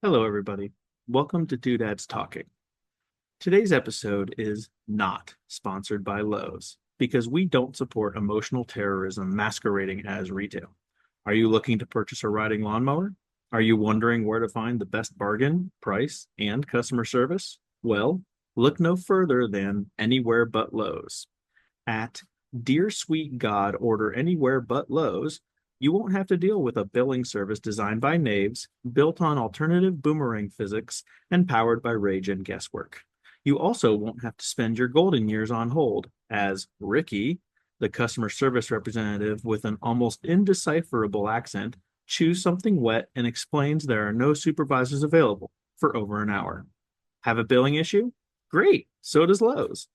Hello, everybody. Welcome to Two Dads Talking. Today's episode is not sponsored by Lowe's because we don't support emotional terrorism masquerading as retail. Are you looking to purchase a riding lawnmower? Are you wondering where to find the best bargain, price, and customer service? Well, look no further than Anywhere But Lowe's. At Dear Sweet God, order anywhere but Lowe's. You won't have to deal with a billing service designed by knaves, built on alternative boomerang physics, and powered by rage and guesswork. You also won't have to spend your golden years on hold, as Ricky, the customer service representative with an almost indecipherable accent, chews something wet and explains there are no supervisors available for over an hour. Have a billing issue? Great, so does Lowe's.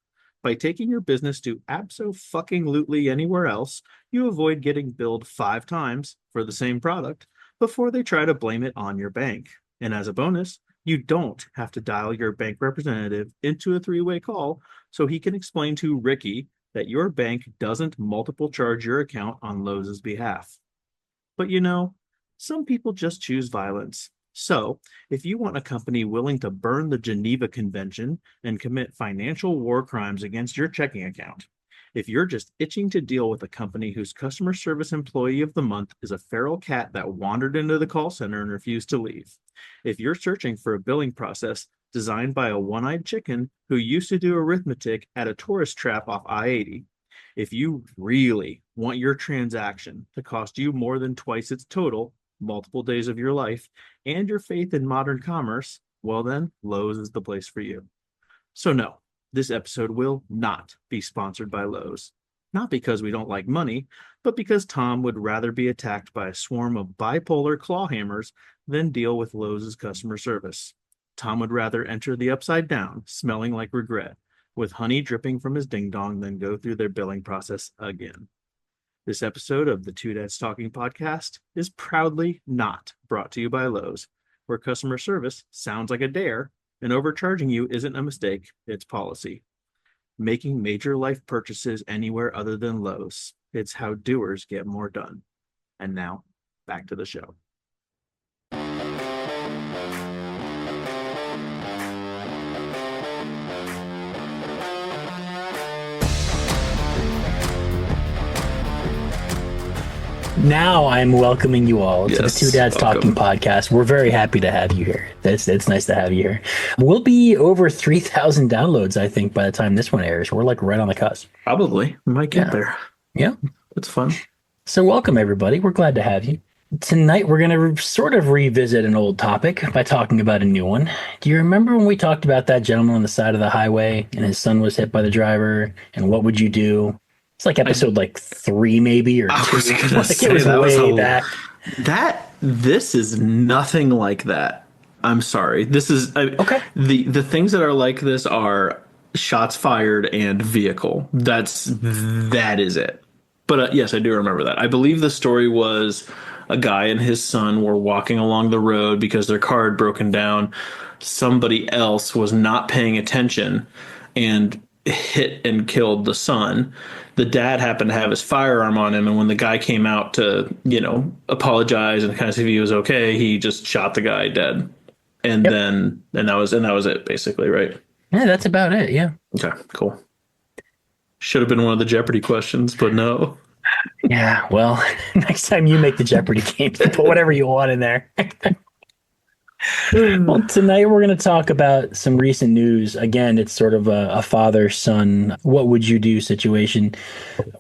By taking your business to abso-fucking-lutely anywhere else, you avoid getting billed 5 times for the same product before they try to blame it on your bank. And as a bonus, you don't have to dial your bank representative into a 3-way call so he can explain to Ricky that your bank doesn't multiple charge your account on Lowe's behalf. But some people just choose violence. So, if you want a company willing to burn the Geneva Convention and commit financial war crimes against your checking account, if you're just itching to deal with a company whose customer service employee of the month is a feral cat that wandered into the call center and refused to leave, if you're searching for a billing process designed by a one-eyed chicken who used to do arithmetic at a tourist trap off I-80, if you really want your transaction to cost you more than twice its total, multiple days of your life, and your faith in modern commerce, well then, Lowe's is the place for you. So no, this episode will not be sponsored by Lowe's. Not because we don't like money, but because Tom would rather be attacked by a swarm of bipolar claw hammers than deal with Lowe's customer service. Tom would rather enter the upside down, smelling like regret, with honey dripping from his ding-dong than go through their billing process again. This episode of the Two Dads Talking podcast is proudly not brought to you by Lowe's, where customer service sounds like a dare and overcharging you isn't a mistake, it's policy. Making major life purchases anywhere other than Lowe's. It's how doers get more done. And now, back to the show. Now I'm welcoming you all to the Yes, Two Dads welcome. Talking podcast. We're very happy to have you here. It's nice to have you here. We'll be over 3,000 downloads, I think, by the time this one airs. We're like right on the cusp. Probably. We might get Yeah. there. Yeah. It's fun. So welcome, everybody. We're glad to have you. Tonight, we're going to sort of revisit an old topic by talking about a new one. Do you remember when we talked about that gentleman on the side of the highway and his son was hit by the driver? And what would you do? It's like episode 3 maybe, or 2. I was gonna Like, say, it was that was way a- back. This is nothing like that. I'm sorry. This is Okay. The things that are like this are shots fired and vehicle. That is it. But yes, I do remember that. I believe the story was a guy and his son were walking along the road because their car had broken down. Somebody else was not paying attention and hit and killed the son. The dad happened to have his firearm on him, and when the guy came out to, apologize and kind of see if he was okay, he just shot the guy dead. And Yep. then that was it, basically, right? Yeah, that's about it. Yeah. Okay, cool. Should have been one of the Jeopardy questions, but no. Yeah. Well, next time you make the Jeopardy game, put whatever you want in there. Well, tonight we're going to talk about some recent news. Again, it's sort of a father-son, what would you do situation.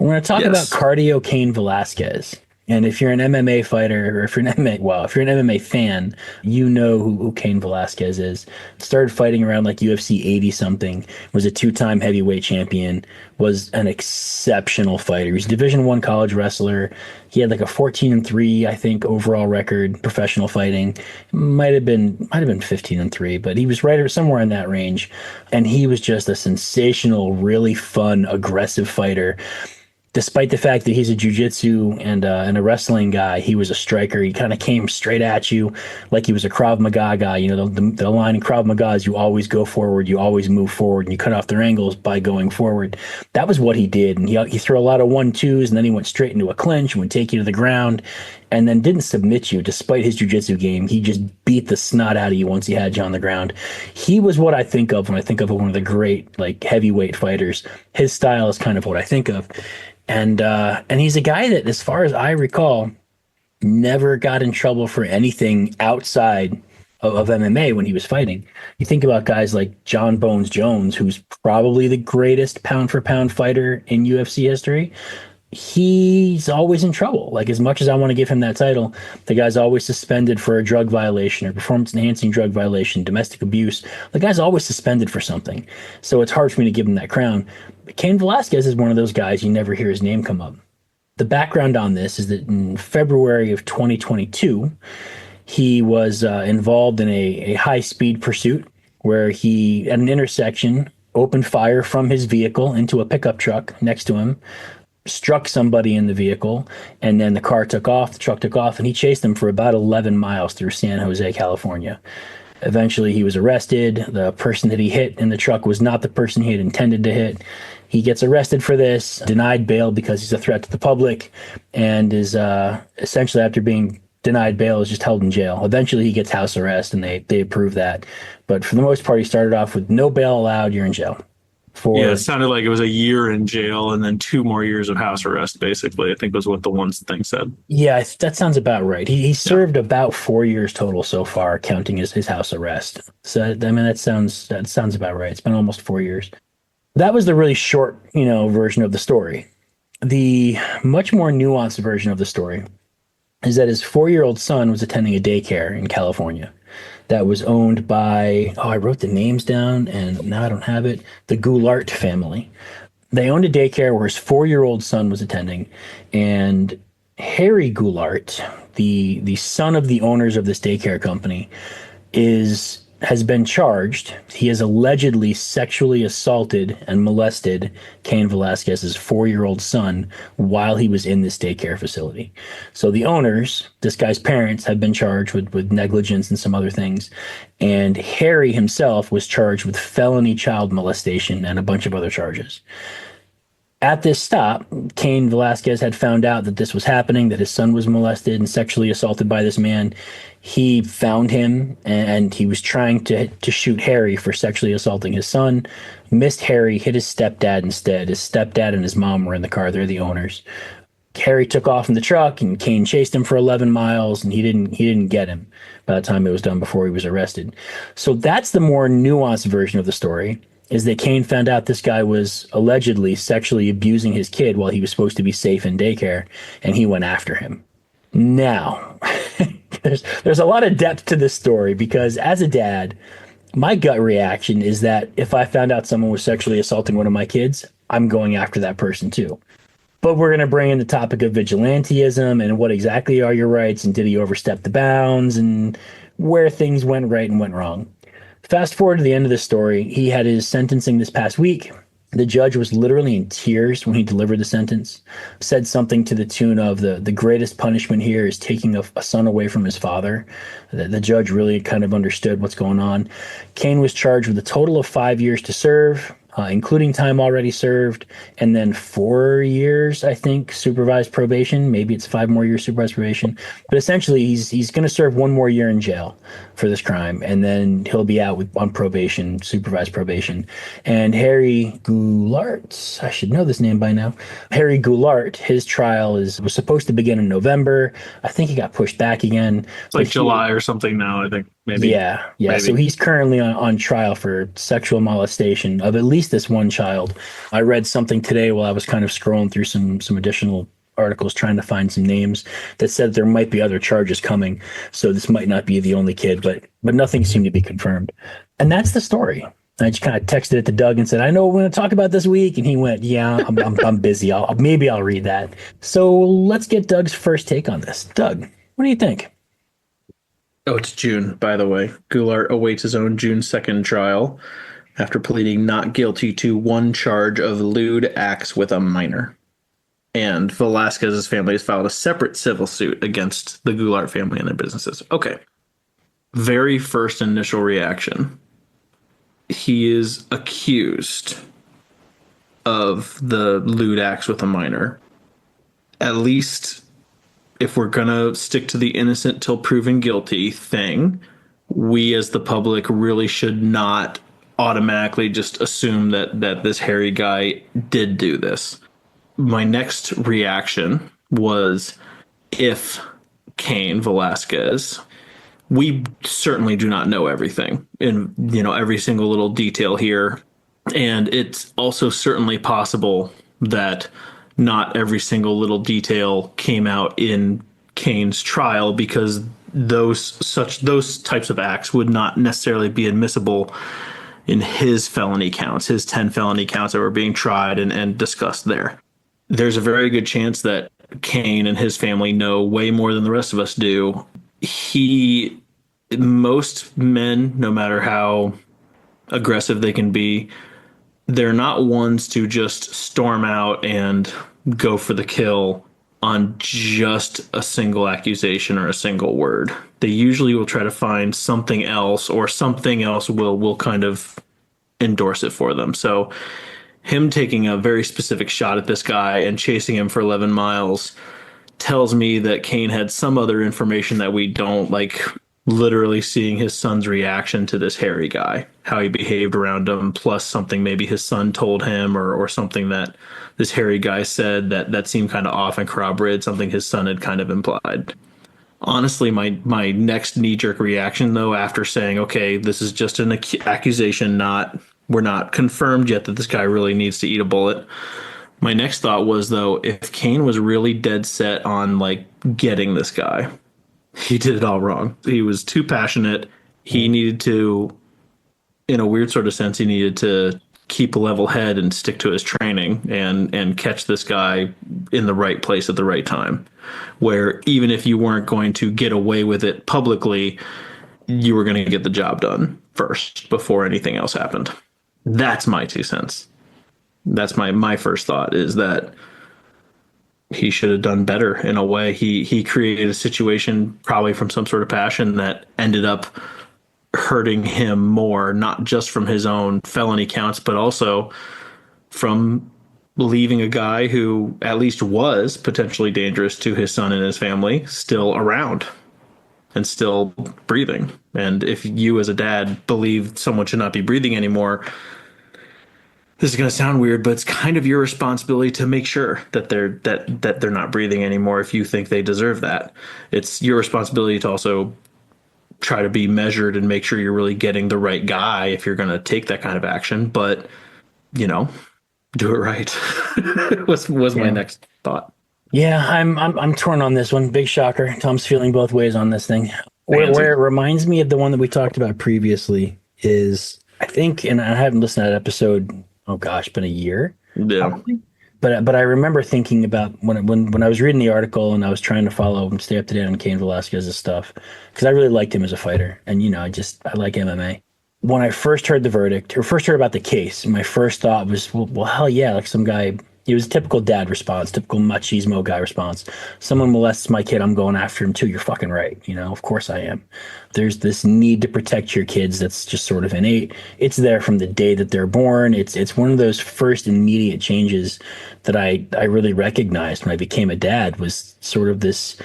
We're going to talk about cardio Cain Velasquez. And if you're an MMA fighter, or if you're an MMA fan, you know who Cain Velasquez is. Started fighting around like UFC 80 something, was a 2-time heavyweight champion, was an exceptional fighter. He's a Division I college wrestler. He had like a 14-3, I think, overall record, professional fighting. Might have been 15-3, but he was right somewhere in that range. And he was just a sensational, really fun, aggressive fighter. Despite the fact that he's a jiu-jitsu and a wrestling guy, he was a striker. He kind of came straight at you like he was a Krav Maga guy. You know, the line in Krav Maga is you always go forward, you always move forward, and you cut off their angles by going forward. That was what he did. And he threw a lot of 1-2s, and then he went straight into a clinch and would take you to the ground. and then didn't submit you despite his jiu-jitsu game. He just beat the snot out of you once he had you on the ground. He was what I think of when I think of one of the great like heavyweight fighters. His style is kind of what I think of. And he's a guy that, as far as I recall, never got in trouble for anything outside of MMA when he was fighting. You think about guys like John Bones Jones, who's probably the greatest pound for pound fighter in UFC history. He's always in trouble. Like, as much as I want to give him that title, the guy's always suspended for a drug violation or performance enhancing drug violation, domestic abuse. The guy's always suspended for something. So it's hard for me to give him that crown. But Cain Velasquez is one of those guys you never hear his name come up. The background on this is that in February of 2022, he was involved in a high speed pursuit where he, at an intersection, opened fire from his vehicle into a pickup truck next to him, struck somebody in the vehicle, and then the car took off, the truck took off, and he chased them for about 11 miles through San Jose, California. Eventually, he was arrested. The person that he hit in the truck was not the person he had intended to hit. He gets arrested for this, denied bail because he's a threat to the public, and is essentially, after being denied bail, is just held in jail. Eventually, he gets house arrest, and they approve that. But for the most part, he started off with no bail allowed, you're in jail. Yeah, it sounded like it was a year in jail and then 2 more years of house arrest, basically, I think was what the one thing said. Yeah, that sounds about right. He served about 4 years total so far, counting his house arrest. So, I mean, that sounds about right. It's been almost 4 years. That was the really short, version of the story. The much more nuanced version of the story is that his 4-year-old son was attending a daycare in California that was owned by, I wrote the names down and now I don't have it, the Goulart family. They owned a daycare where his 4-year-old son was attending, and Harry Goulart, the son of the owners of this daycare company, has been charged. He has allegedly sexually assaulted and molested Cain Velasquez's 4-year-old son while he was in this daycare facility. So the owners, this guy's parents, have been charged with negligence and some other things. And Harry himself was charged with felony child molestation and a bunch of other charges. At this stop, Cain Velasquez had found out that this was happening, that his son was molested and sexually assaulted by this man. He found him, and he was trying to shoot Harry for sexually assaulting his son. Missed Harry, hit his stepdad instead. His stepdad and his mom were in the car. They're the owners. Harry took off in the truck, and Cain chased him for 11 miles, and he didn't get him by the time it was done before he was arrested. So that's the more nuanced version of the story, is that Cain found out this guy was allegedly sexually abusing his kid while he was supposed to be safe in daycare, and he went after him. Now, there's a lot of depth to this story, because as a dad, my gut reaction is that if I found out someone was sexually assaulting one of my kids, I'm going after that person too. But we're going to bring in the topic of vigilantism and what exactly are your rights, and did he overstep the bounds, and where things went right and went wrong. Fast forward to the end of the story. He had his sentencing this past week. The judge was literally in tears when he delivered the sentence, said something to the tune of the greatest punishment here is taking a son away from his father. The judge really kind of understood what's going on. Cain was charged with a total of 5 years to serve, including time already served, and then 4 years, I think, supervised probation. Maybe it's 5 more years supervised probation. But essentially, he's going to serve 1 more year in jail for this crime, and then he'll be out on probation, supervised probation. And Harry Goulart, I should know this name by now. Harry Goulart, his trial was supposed to begin in November. I think he got pushed back again. It's like July or something now, I think. Maybe. Yeah. Maybe. So he's currently on trial for sexual molestation of at least this one child. I read something today while I was kind of scrolling through some additional articles trying to find some names that said there might be other charges coming. So this might not be the only kid, but nothing seemed to be confirmed. And that's the story. I just kind of texted it to Doug and said, I know we're going to talk about this week. And he went, yeah, I'm busy. Maybe I'll read that. So let's get Doug's first take on this. Doug, what do you think? Oh, it's June, by the way. Goulart awaits his own June 2nd trial after pleading not guilty to one charge of lewd acts with a minor. And Velasquez's family has filed a separate civil suit against the Goulart family and their businesses. Okay. Very first initial reaction. He is accused of the lewd acts with a minor. At least if we're gonna stick to the innocent till proven guilty thing, we as the public really should not automatically just assume that this hairy guy did do this. My next reaction was, if Cain Velasquez, we certainly do not know everything in, every single little detail here. And it's also certainly possible that not every single little detail came out in Cain's trial, because those types of acts would not necessarily be admissible in his felony counts, his 10 felony counts that were being tried and discussed there. There's a very good chance that Cain and his family know way more than the rest of us do. Most men, no matter how aggressive they can be, they're not ones to just storm out and go for the kill on just a single accusation or a single word. They usually will try to find something else, or something else will kind of endorse it for them. So him taking a very specific shot at this guy and chasing him for 11 miles tells me that Cain had some other information that we don't, like literally seeing his son's reaction to this hairy guy, how he behaved around him, plus something maybe his son told him, or something that this hairy guy said that seemed kind of off and corroborated something his son had kind of implied. Honestly, my next knee-jerk reaction, though, after saying, okay, this is just an accusation, we're not confirmed yet that this guy really needs to eat a bullet. My next thought was, though, if Cain was really dead set on like getting this guy, he did it all wrong. He was too passionate. He needed to, in a weird sort of sense, he needed to keep a level head and stick to his training and catch this guy in the right place at the right time, where even if you weren't going to get away with it publicly, you were going to get the job done first before anything else happened. That's my 2 cents. That's my first thought, is that he should have done better in a way. He created a situation probably from some sort of passion that ended up hurting him more, not just from his own felony counts, but also from leaving a guy who at least was potentially dangerous to his son and his family still around and still breathing. And if you as a dad believe someone should not be breathing anymore, this is going to sound weird, but it's kind of your responsibility to make sure that they're not breathing anymore if you think they deserve that. It's your responsibility to also try to be measured and make sure you're really getting the right guy if you're going to take that kind of action. But, do it right. was my next thought. Yeah, I'm torn on this one. Big shocker. Tom's feeling both ways on this thing. Where it reminds me of the one that we talked about previously is, I think, and I haven't listened to that episode. Oh gosh, been a year. Yeah. Probably. But I remember thinking about when I was reading the article and I was trying to follow and stay up to date on Cain Velasquez's stuff, because I really liked him as a fighter, and I like MMA. When I first heard the verdict, or first heard about the case, my first thought was, well, hell yeah, like some guy. It was a typical dad response, typical machismo guy response. Someone molests my kid, I'm going after him too. You're fucking right. Of course I am. There's this need to protect your kids that's just sort of innate. It's there from the day that they're born. It's one of those first immediate changes that I really recognized when I became a dad, was sort of this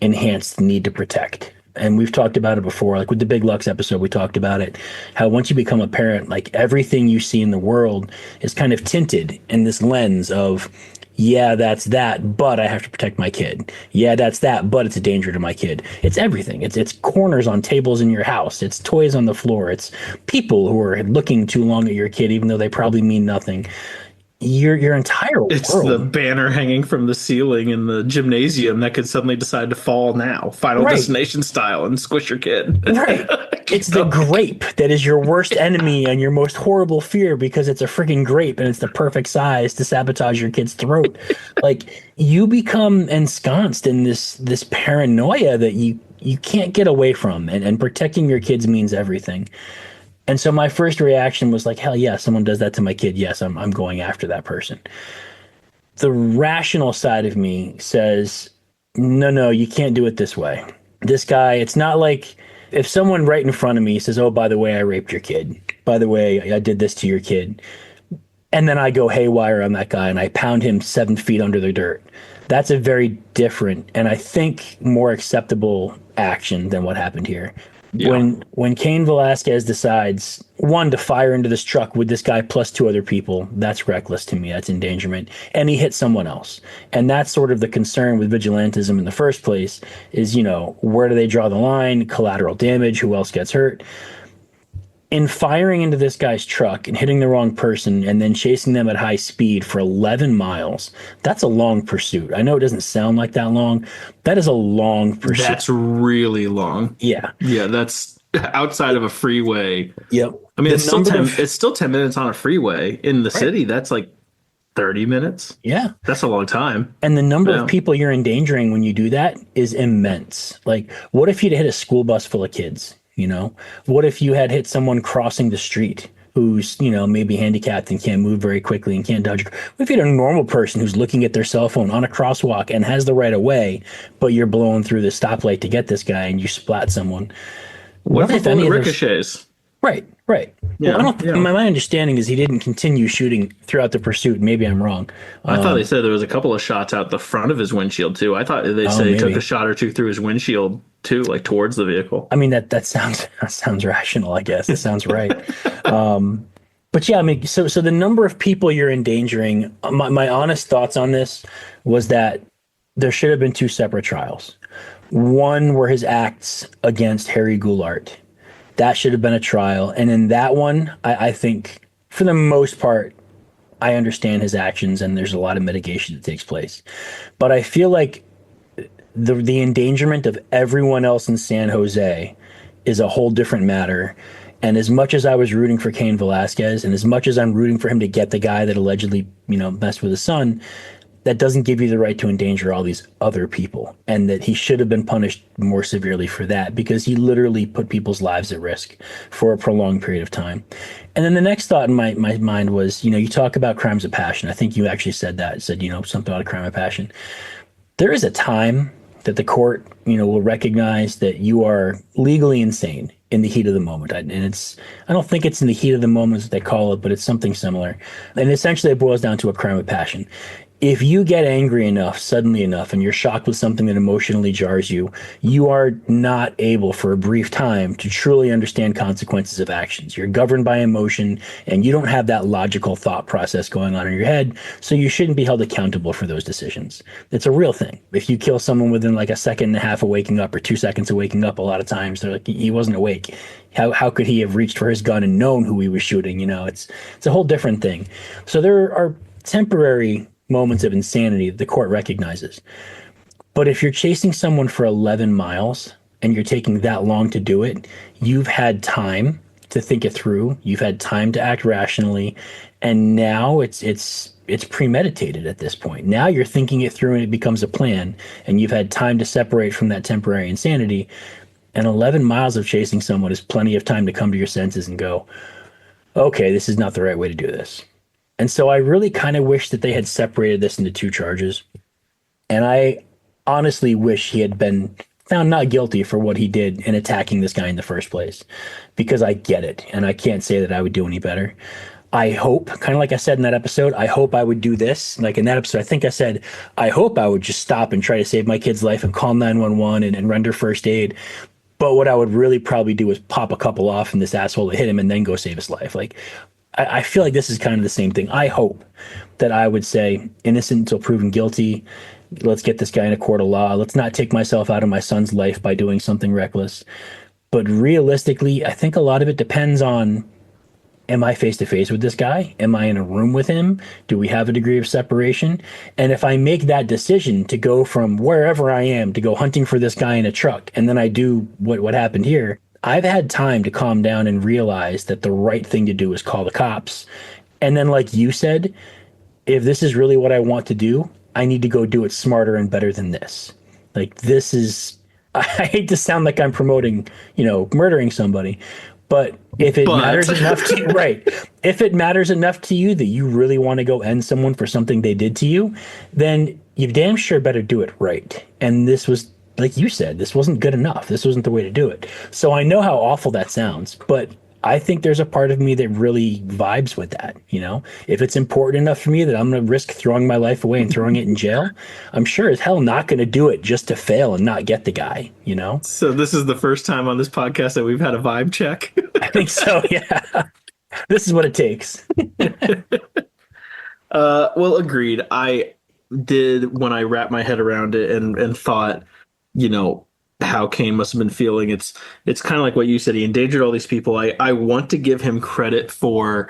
enhanced need to protect. And we've talked about it before, like with the Big Lux episode, we talked about it, how once you become a parent, like everything you see in the world is kind of tinted in this lens of, yeah, that's that, but I have to protect my kid. Yeah, that's that, but it's a danger to my kid. It's everything. It's corners on tables in your house. It's toys on the floor. It's people who are looking too long at your kid, even though they probably mean nothing. Your entire world. It's the banner hanging from the ceiling in the gymnasium that could suddenly decide to fall now, Final Destination style, and squish your kid. Right. It's the grape that is your worst enemy and your most horrible fear, because it's a freaking grape and it's the perfect size to sabotage your kid's throat. Like, you become ensconced in this paranoia that you can't get away from, and protecting your kids means everything. And so my first reaction was like, hell yeah, someone does that to my kid. Yes, I'm going after that person. The rational side of me says, no, you can't do it this way. This guy, it's not like if someone right in front of me says, oh, by the way, I raped your kid. By the way, I did this to your kid. and then I go haywire on that guy and I pound him 7 feet under the dirt. That's a very different and I think more acceptable action than what happened here. Yeah. When Cain Velasquez decides one to fire into this truck with this guy plus two other people, that's reckless to me. That's endangerment, and he hit someone else, and that's sort of the concern with vigilantism in the first place. Is where do they draw the line? Collateral damage. Who else gets hurt? In firing into this guy's truck and hitting the wrong person and then chasing them at high speed for 11 miles, that's a long pursuit. I know it doesn't sound like that long. That is a long pursuit. That's really long. Yeah. Yeah, that's outside of a freeway. Yep. I mean, it's still 10 minutes on a freeway in the city. That's like 30 minutes. Yeah. That's a long time. And the number of people you're endangering when you do that is immense. Like, what if you'd hit a school bus full of kids? What if you had hit someone crossing the street who's, maybe handicapped and can't move very quickly and can't dodge? What if you had a normal person who's looking at their cell phone on a crosswalk and has the right of way, but you're blowing through the stoplight to get this guy and you splat someone? What if any ricochets? Right. Yeah, well, my understanding is he didn't continue shooting throughout the pursuit. Maybe I'm wrong. I thought they said there was a couple of shots out the front of his windshield too. I thought they said he took a shot or two through his windshield too, like towards the vehicle. I mean, that sounds rational, I guess. It sounds right. But yeah, I mean, so the number of people you're endangering, my honest thoughts on this was that there should have been two separate trials. One were his acts against Harry Goulart. That should have been a trial. And in that one, I think for the most part, I understand his actions and there's a lot of mitigation that takes place. But I feel like the endangerment of everyone else in San Jose is a whole different matter. And as much as I was rooting for Cain Velasquez and as much as I'm rooting for him to get the guy that allegedly, messed with his son, that doesn't give you the right to endanger all these other people, and that he should have been punished more severely for that because he literally put people's lives at risk for a prolonged period of time. And then the next thought in my mind was, you talk about crimes of passion. I think you actually said something about a crime of passion. There is a time that the court, will recognize that you are legally insane in the heat of the moment. I don't think it's in the heat of the moment that they call it, but it's something similar. And essentially it boils down to a crime of passion. If you get angry enough, suddenly enough, and you're shocked with something that emotionally jars you, you are not able for a brief time to truly understand consequences of actions. You're governed by emotion, and you don't have that logical thought process going on in your head, so you shouldn't be held accountable for those decisions. It's a real thing. If you kill someone within like a second and a half of waking up or 2 seconds of waking up, a lot of times they're like, he wasn't awake. How could he have reached for his gun and known who he was shooting? It's a whole different thing. So there are temporary moments of insanity that the court recognizes. But if you're chasing someone for 11 miles and you're taking that long to do it, you've had time to think it through. You've had time to act rationally. And now it's premeditated at this point. Now you're thinking it through and it becomes a plan. And you've had time to separate from that temporary insanity. And 11 miles of chasing someone is plenty of time to come to your senses and go, okay, this is not the right way to do this. And so I really kind of wish that they had separated this into two charges. And I honestly wish he had been found not guilty for what he did in attacking this guy in the first place, because I get it. And I can't say that I would do any better. I hope, kind of like I said in that episode, I hope I would do this. Like in that episode, I think I said, I hope I would just stop and try to save my kid's life and call 911 and render first aid. But what I would really probably do is pop a couple off in this asshole that hit him and then go save his life. Like, I feel like this is kind of the same thing. I hope that I would say innocent until proven guilty. Let's get this guy in a court of law. Let's not take myself out of my son's life by doing something reckless. But realistically, I think a lot of it depends on, am I face to face with this guy? Am I in a room with him? Do we have a degree of separation? And if I make that decision to go from wherever I am to go hunting for this guy in a truck, and then I do what happened here, I've had time to calm down and realize that the right thing to do is call the cops. And then, like you said, if this is really what I want to do, I need to go do it smarter and better than this. Like, this is, I hate to sound like I'm promoting, murdering somebody, but if it matters enough to you, right. If it matters enough to you that you really want to go end someone for something they did to you, then you damn sure better do it right. And this was, like you said, this wasn't good enough. This wasn't the way to do it. So I know how awful that sounds, but I think there's a part of me that really vibes with that. If it's important enough for me that I'm going to risk throwing my life away and throwing it in jail, I'm sure as hell not going to do it just to fail and not get the guy. So this is the first time on this podcast that we've had a vibe check. I think so. Yeah. This is what it takes. Well, agreed. I did when I wrapped my head around it and thought, how Cain must have been feeling. It's kind of like what you said. He endangered all these people. I want to give him credit for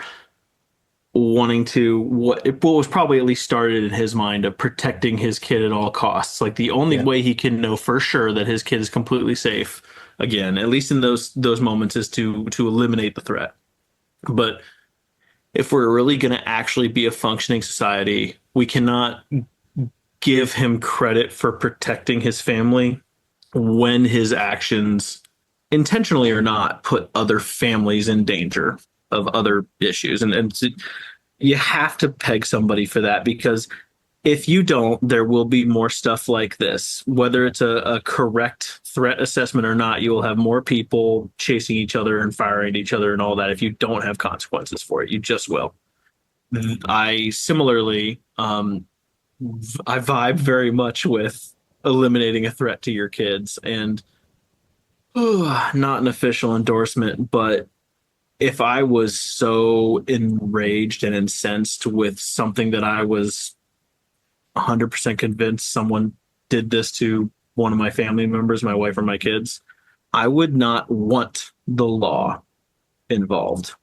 wanting to what was probably at least started in his mind of protecting his kid at all costs. Like the only way he can know for sure that his kid is completely safe, again, at least in those moments, is to eliminate the threat. But if we're really going to actually be a functioning society, we cannot give him credit for protecting his family when his actions, intentionally or not, put other families in danger of other issues. And you have to peg somebody for that, because if you don't, there will be more stuff like this. Whether it's a correct threat assessment or not, you will have more people chasing each other and firing at each other and all that if you don't have consequences for it. You just will. I similarly, I vibe very much with eliminating a threat to your kids. And not an official endorsement, but if I was so enraged and incensed with something that I was 100% convinced someone did this to one of my family members, my wife or my kids, I would not want the law involved.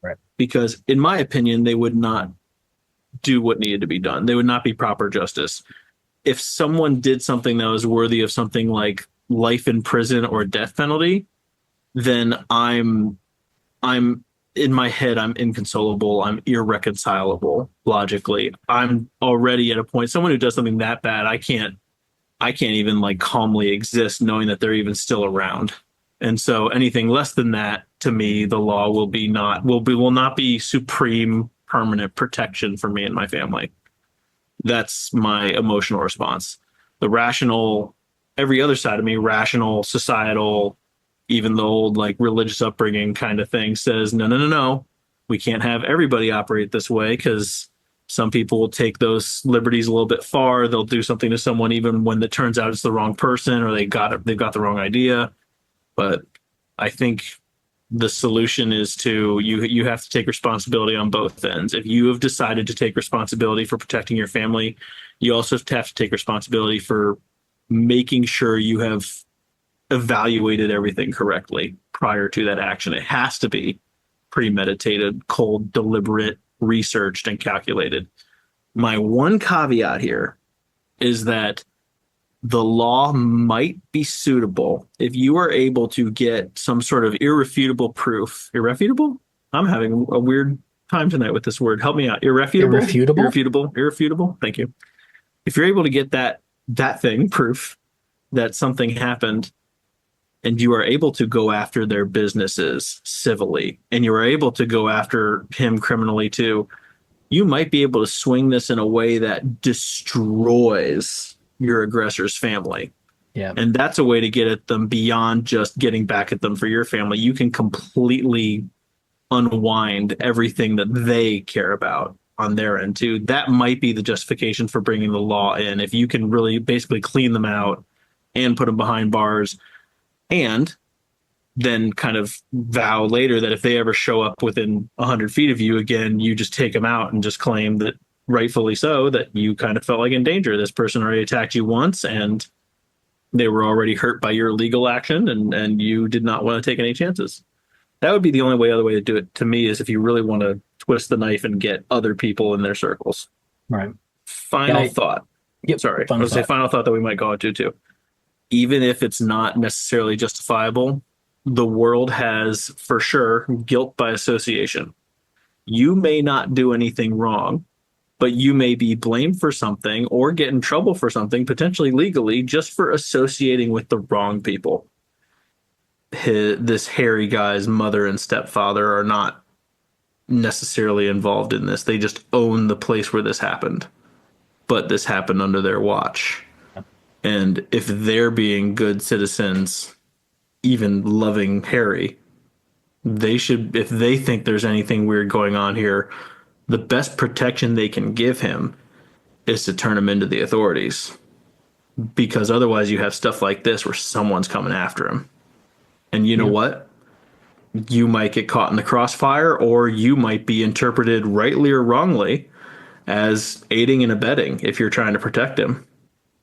Right. Because in my opinion, they would not do what needed to be done. They would not be proper justice. If someone did something that was worthy of something like life in prison or death penalty, then I'm in my head, I'm inconsolable. I'm irreconcilable logically. I'm already at a point, someone who does something that bad, I can't even like calmly exist knowing that they're even still around. And so anything less than that, to me, the law will not be supreme permanent protection for me and my family. That's my emotional response. The rational, every other side of me, rational, societal, even the old like religious upbringing kind of thing, says, no, no, no, no. We can't have everybody operate this way, because some people will take those liberties a little bit far. They'll do something to someone even when it turns out it's the wrong person, or they've got the wrong idea. But I think the solution is you have to take responsibility on both ends. If you have decided to take responsibility for protecting your family, you also have to take responsibility for making sure you have evaluated everything correctly prior to that action. It has to be premeditated, cold, deliberate, researched, and calculated. My one caveat here is that the law might be suitable if you are able to get some sort of irrefutable proof. Irrefutable? I'm having a weird time tonight with this word. Help me out. Irrefutable? Irrefutable? Irrefutable. Irrefutable. Thank you. If you're able to get that thing, proof that something happened, and you are able to go after their businesses civilly, and you are able to go after him criminally too, you might be able to swing this in a way that destroys your aggressor's family. Yeah. And that's a way to get at them beyond just getting back at them for your family. You can completely unwind everything that they care about on their end too. That might be the justification for bringing the law in. If you can really basically clean them out and put them behind bars, and then kind of vow later that if they ever show up within 100 feet of you again, you just take them out and just claim that, rightfully so, that you kind of felt like in danger. This person already attacked you once, and they were already hurt by your legal action, and you did not want to take any chances. That would be the only other way to do it, to me, is if you really want to twist the knife and get other people in their circles. Right. Final thought. Yep. Sorry. I was going to say final thought that we might go into too. Even if it's not necessarily justifiable, the world has, for sure, guilt by association. You may not do anything wrong, but you may be blamed for something or get in trouble for something, potentially legally, just for associating with the wrong people. This hairy guy's mother and stepfather are not necessarily involved in this. They just own the place where this happened. But this happened under their watch. And if they're being good citizens, even loving Harry, They should, if they think there's anything weird going on here, the best protection they can give him is to turn him into the authorities. Because otherwise, you have stuff like this where someone's coming after him. And you know Yeah. what? You might get caught in the crossfire, or you might be interpreted rightly or wrongly as aiding and abetting if you're trying to protect him.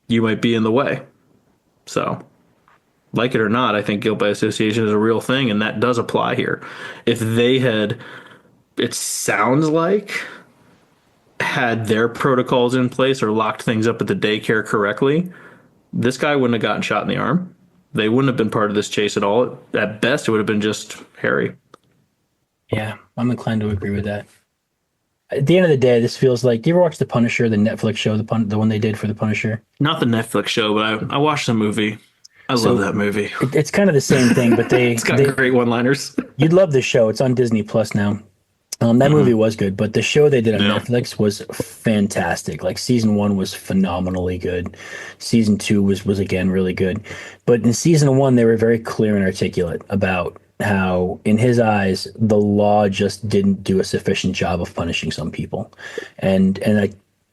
You might be in the way. So, like it or not, I think guilt by association is a real thing, and that does apply here. If they had, it sounds like, had their protocols in place or locked things up at the daycare correctly, this guy wouldn't have gotten shot in the arm. They wouldn't have been part of this chase at all. At best, it would have been just Harry. Yeah, I'm inclined to agree with that. At the end of the day, this feels like. Do you ever watch The Punisher, the Netflix show, the one they did for The Punisher? Not the Netflix show, but I watched the movie. I love that movie. It's kind of the same thing, but It's got great one-liners. you'd love the show. It's on Disney Plus now. That movie was good, but the show they did on Netflix was fantastic. Like season 1 was phenomenally good. Season 2 was again really good. But in season 1, they were very clear and articulate about how, in his eyes, the law just didn't do a sufficient job of punishing some people, and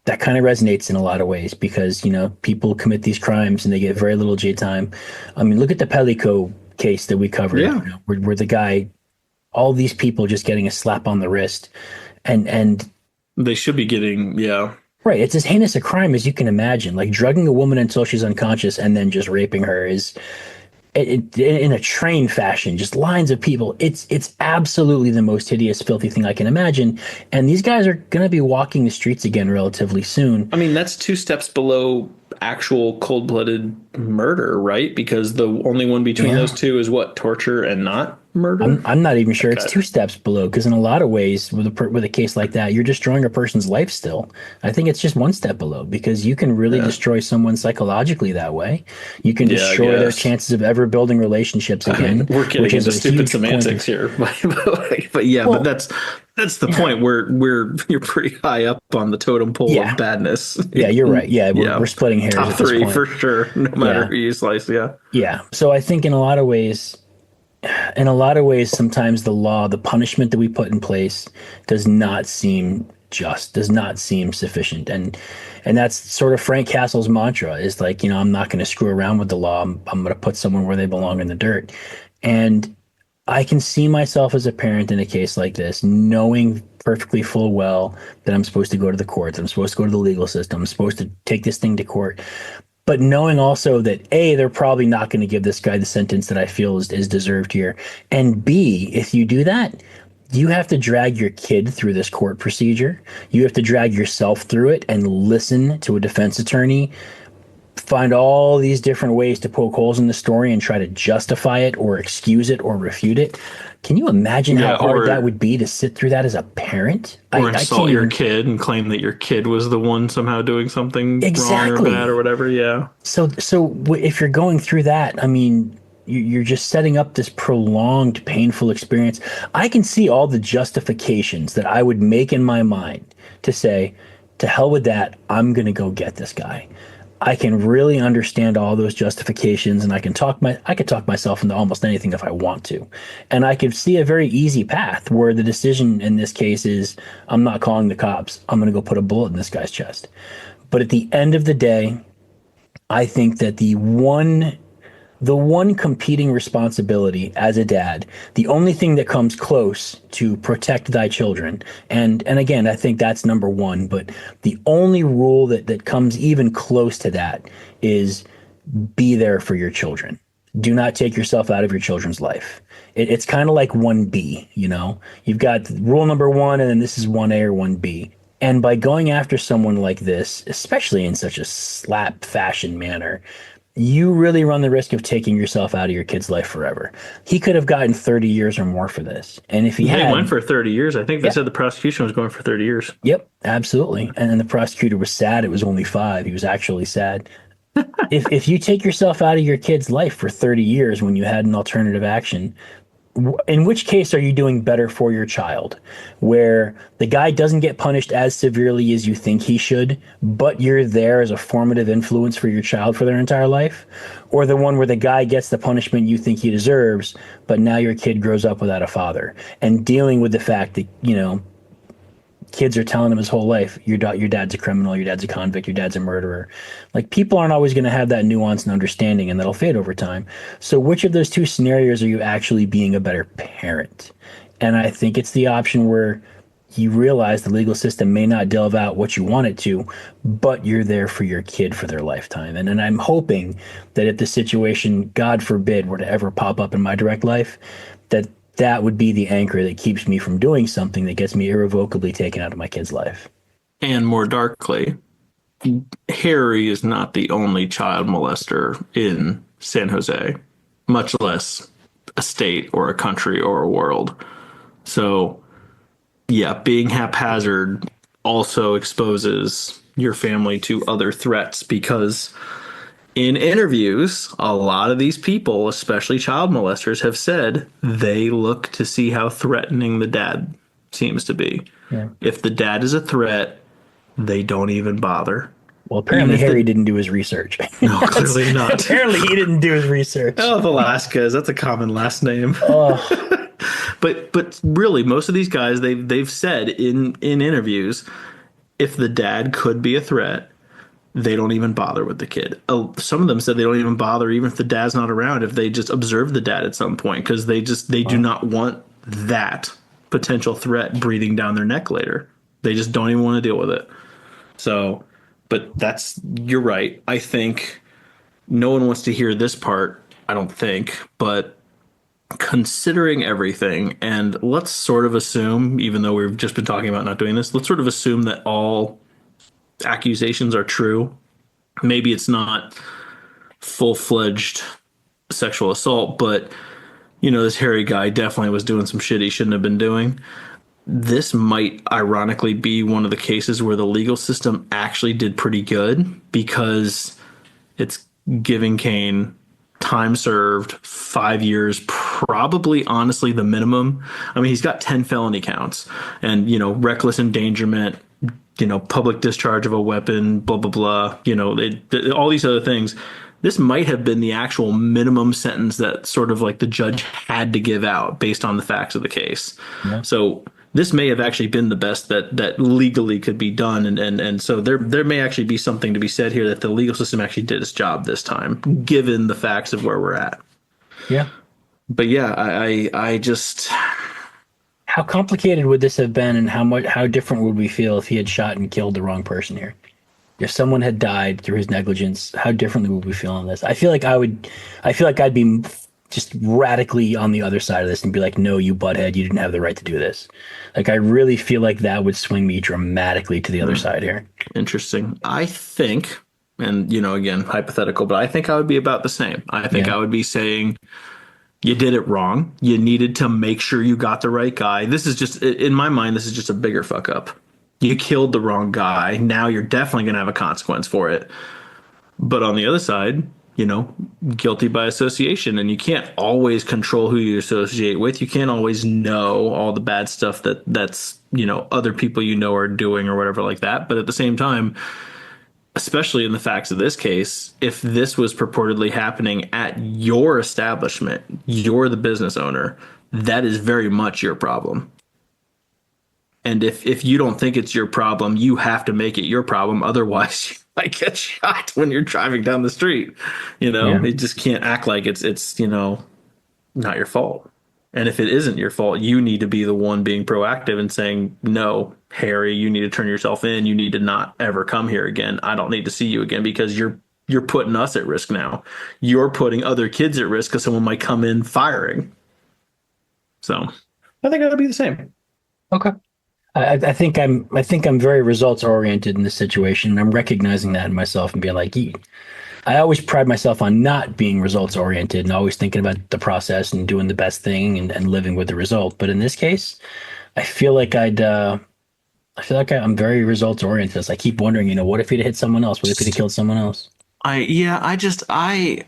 that kind of resonates in a lot of ways because people commit these crimes and they get very little jail time. I mean, look at the Pellico case that we covered, where the guy, all these people just getting a slap on the wrist, and they should be getting right. It's as heinous a crime as you can imagine. Like drugging a woman until she's unconscious and then just raping her is in a train fashion, just lines of people. It's absolutely the most hideous, filthy thing I can imagine. And these guys are going to be walking the streets again relatively soon. I mean, that's 2 steps below actual cold-blooded murder, right? Because the only one between those two is what? Torture and not murder? I'm not even sure it's 2 steps below, because in a lot of ways with a case like that, you're destroying a person's life still. I think it's just 1 step below, because you can really destroy someone psychologically that way. You can destroy their chances of ever building relationships again. I mean, we're getting into stupid semantics here. But yeah, but that's the point where you're pretty high up on the totem pole of badness. Yeah, you're right. Yeah, we're splitting hairs. Top 3 for sure, no matter who you slice. Yeah. So I think in a lot of ways, sometimes the law, the punishment that we put in place does not seem just, does not seem sufficient. And that's sort of Frank Castle's mantra is like, I'm not going to screw around with the law. I'm going to put someone where they belong in the dirt. And I can see myself as a parent in a case like this, knowing perfectly full well that I'm supposed to go to the courts. I'm supposed to go to the legal system. I'm supposed to take this thing to court. But knowing also that A, they're probably not going to give this guy the sentence that I feel is deserved here. And B, if you do that, you have to drag your kid through this court procedure. You have to drag yourself through it and listen to a defense attorney, find all these different ways to poke holes in the story and try to justify it or excuse it or refute it. Can you imagine how hard that would be to sit through that as a parent? Or insult your kid and claim that your kid was the one somehow doing something wrong or bad or whatever. Yeah. So if you're going through that, I mean, you're just setting up this prolonged, painful experience. I can see all the justifications that I would make in my mind to say, to hell with that, I'm going to go get this guy. I can really understand all those justifications, and I could talk myself into almost anything if I want to. And I could see a very easy path where the decision in this case is, I'm not calling the cops. I'm going to go put a bullet in this guy's chest. But at the end of the day, I think that the one competing responsibility as a dad, the only thing that comes close to protect thy children, and again, I think that's number one, but the only rule that comes even close to that is be there for your children. Do not take yourself out of your children's life. It's kind of like 1B, You've got rule number 1, and then this is 1A or 1B. And by going after someone like this, especially in such a slap fashion manner, you really run the risk of taking yourself out of your kid's life forever. He could have gotten 30 years or more for this. And if he went for 30 years, I think they said the prosecution was going for 30 years. Yep, absolutely. And then the prosecutor was sad. It was only 5. He was actually sad. If you take yourself out of your kid's life for 30 years when you had an alternative action, in which case are you doing better for your child? Where the guy doesn't get punished as severely as you think he should, but you're there as a formative influence for your child for their entire life? Or the one where the guy gets the punishment you think he deserves, but now your kid grows up without a father and dealing with the fact that, kids are telling him his whole life, your dad's a criminal, your dad's a convict, your dad's a murderer. Like, people aren't always going to have that nuance and understanding, and that'll fade over time. So which of those two scenarios are you actually being a better parent? And I think it's the option where you realize the legal system may not delve out what you want it to, but you're there for your kid for their lifetime. And I'm hoping that if the situation, God forbid, were to ever pop up in my direct life, that would be the anchor that keeps me from doing something that gets me irrevocably taken out of my kid's life. And more darkly, Harry is not the only child molester in San Jose, much less a state or a country or a world. So, yeah, being haphazard also exposes your family to other threats, because in interviews, a lot of these people, especially child molesters, have said they look to see how threatening the dad seems to be. Yeah. If the dad is a threat, they don't even bother. Well, apparently Harry didn't do his research. No, clearly not. Apparently he didn't do his research. Oh, Velasquez, that's a common last name. Oh. But really, most of these guys, they've said in interviews, if the dad could be a threat, they don't even bother with the kid. Some of them said they don't even bother even if the dad's not around, if they just observe the dad at some point, because they do not want that potential threat breathing down their neck later. They just don't even want to deal with it. So, but you're right. I think no one wants to hear this part, I don't think, but considering everything, and let's sort of assume, even though we've just been talking about not doing this, let's sort of assume that all accusations are true. Maybe it's not full-fledged sexual assault, but this Harry guy definitely was doing some shit he shouldn't have been doing. This might ironically be one of the cases where the legal system actually did pretty good, because it's giving Cain time served, 5 years, probably honestly the minimum. I mean, he's got 10 felony counts, and reckless endangerment, public discharge of a weapon, blah, blah, blah, all these other things. This might have been the actual minimum sentence that sort of like the judge had to give out based on the facts of the case. Yeah. So this may have actually been the best that legally could be done. And so there may actually be something to be said here that the legal system actually did its job this time, given the facts of where we're at. Yeah. But yeah, I just... How complicated would this have been, and how different would we feel if he had shot and killed the wrong person here? If someone had died through his negligence, how differently would we feel on this? I feel like I'd be just radically on the other side of this and be like, no, you butthead, you didn't have the right to do this. Like, I really feel like that would swing me dramatically to the other side here. Interesting. I think, and again, hypothetical, but I think I would be about the same. I think I would be saying, you did it wrong. You needed to make sure you got the right guy. This is just, in my mind, this is just a bigger fuck up. You killed the wrong guy. Now you're definitely going to have a consequence for it. But on the other side, guilty by association. And you can't always control who you associate with. You can't always know all the bad stuff that's other people are doing or whatever like that. But at the same time, especially in the facts of this case, if this was purportedly happening at your establishment, you're the business owner, that is very much your problem. And if you don't think it's your problem, you have to make it your problem. Otherwise, you might get shot when you're driving down the street. You just can't act like it's not your fault. And if it isn't your fault, you need to be the one being proactive and saying, no, Harry, you need to turn yourself in. You need to not ever come here again. I don't need to see you again, because you're putting us at risk now. You're putting other kids at risk because someone might come in firing. So I think it'll be the same. Okay. I think I'm very results oriented in this situation, and I'm recognizing that in myself and being like, I always pride myself on not being results oriented and always thinking about the process and doing the best thing and living with the result. But in this case, I feel like I'm very results oriented. I keep wondering, what if he'd hit someone else? What if he'd have killed someone else? And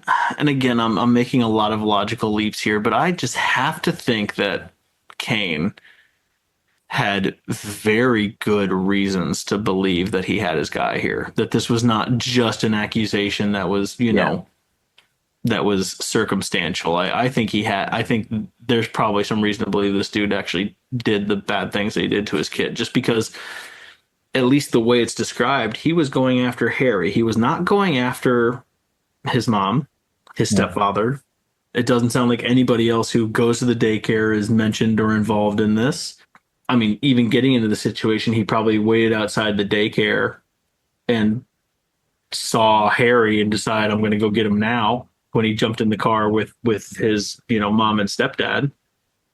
again, I'm making a lot of logical leaps here, but I just have to think that Cain had very good reasons to believe that he had his guy here, that this was not just an accusation that was, Yeah. that was circumstantial. I think there's probably some reason to believe this dude actually did the bad things that he did to his kid, just because, at least the way it's described, he was going after Harry. He was not going after his mom, his Yeah. stepfather. It doesn't sound like anybody else who goes to the daycare is mentioned or involved in this. I mean, even getting into the situation, he probably waited outside the daycare and saw Harry and decided, I'm going to go get him now, when he jumped in the car with his, mom and stepdad.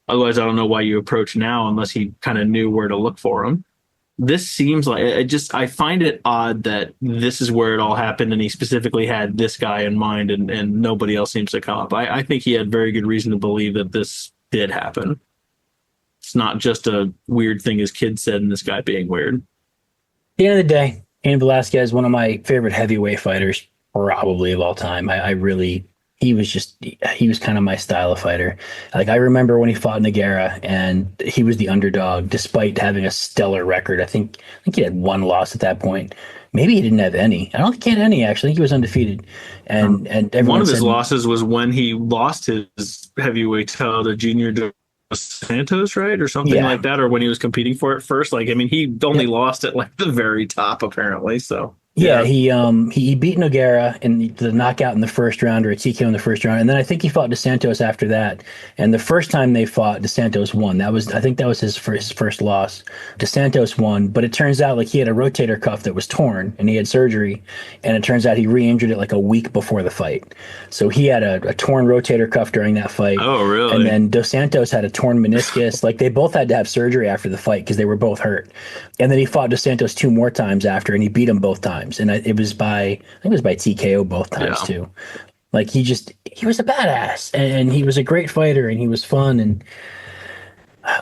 Otherwise, I don't know why you approach now unless he kind of knew where to look for him. This seems like, I find it odd that this is where it all happened and he specifically had this guy in mind, and nobody else seems to come up. I think he had very good reason to believe that this did happen. It's not just a weird thing his kid said and this guy being weird. At the end of the day, Cain Velasquez, one of my favorite heavyweight fighters, probably of all time. I really, he was kind of my style of fighter. Like, I remember when he fought Nogueira and he was the underdog despite having a stellar record. I think he had one loss at that point. Maybe he didn't have any. I don't think he had any, actually. I think he was undefeated. And One everyone of his said, losses was when he lost his heavyweight title to Junior Dos Santos, right? Or something yeah. like that, or when he was competing for it first. Like, I mean, he only Yep. lost at like the very top, apparently. So, Yeah, yeah. he beat Nogueira in the knockout in the first round, or a TKO in the first round, and then I think he fought DeSantos after that. And the first time they fought, DeSantos won. I think that was his first loss. DeSantos won, but it turns out like he had a rotator cuff that was torn, and he had surgery, and it turns out he re-injured it like a week before the fight. So he had a torn rotator cuff during that fight, Oh, and really? then Dos Santos had a torn meniscus. Like they both had to have surgery after the fight because they were both hurt. And then he fought Dos Santos two more times after, and he beat him both times. And it was I think it was by TKO both times Yeah. too. Like he was a badass, and he was a great fighter, and he was fun. And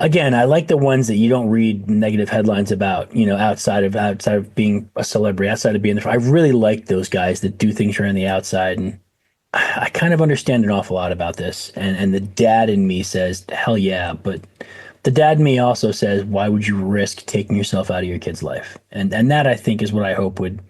again, I like the ones that you don't read negative headlines about, outside of being a celebrity, outside of being the. I really like those guys that do things around the outside, and I kind of understand an awful lot about this. And the dad in me says, hell yeah, but the dad in me also says, why would you risk taking yourself out of your kid's life? And that I think is what I hope would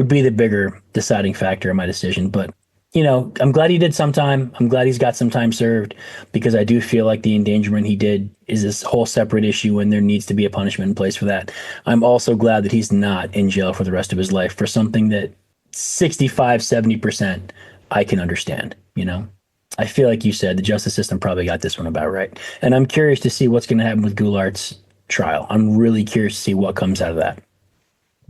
be the bigger deciding factor in my decision. But I'm glad he did some time. I'm glad he's got some time served because I do feel like the endangerment he did is this whole separate issue and there needs to be a punishment in place for that. I'm also glad that he's not in jail for the rest of his life for something that 65, 70% I can understand, I feel like you said the justice system probably got this one about right. And I'm curious to see what's going to happen with Goulart's trial. I'm really curious to see what comes out of that.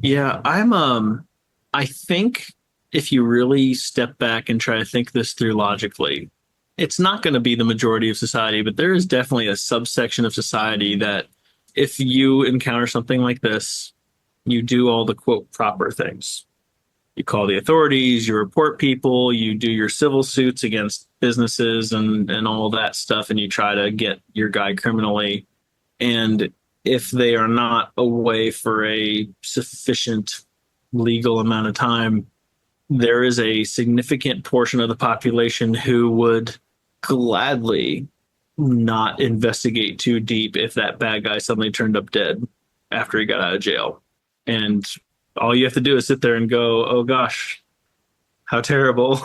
Yeah, I think if you really step back and try to think this through logically, it's not going to be the majority of society, but there is definitely a subsection of society that, if you encounter something like this, you do all the quote proper things. You call the authorities, you report people, you do your civil suits against businesses and all that stuff, and you try to get your guy criminally. And if they are not away for a sufficient legal amount of time, there is a significant portion of the population who would gladly not investigate too deep if that bad guy suddenly turned up dead after he got out of jail. And all you have to do is sit there and go, "Oh gosh, how terrible."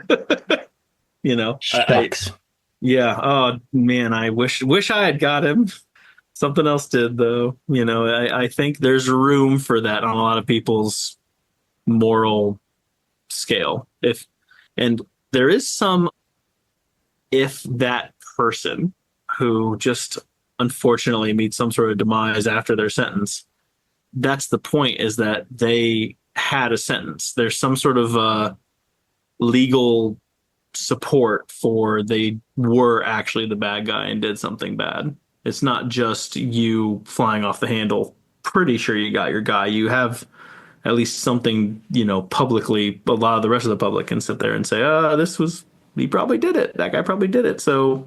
I Shucks. yeah. Oh man, I wish I had got him. Something else did though. I think there's room for that on a lot of people's moral scale. If and there is some, if that person who just unfortunately meets some sort of demise after their sentence, that's the point, is that they had a sentence. There's some sort of legal support for they were actually the bad guy and did something bad. It's not just you flying off the handle. Pretty sure you got your guy. You have at least something, publicly. A lot of the rest of the public can sit there and say, he probably did it. That guy probably did it. So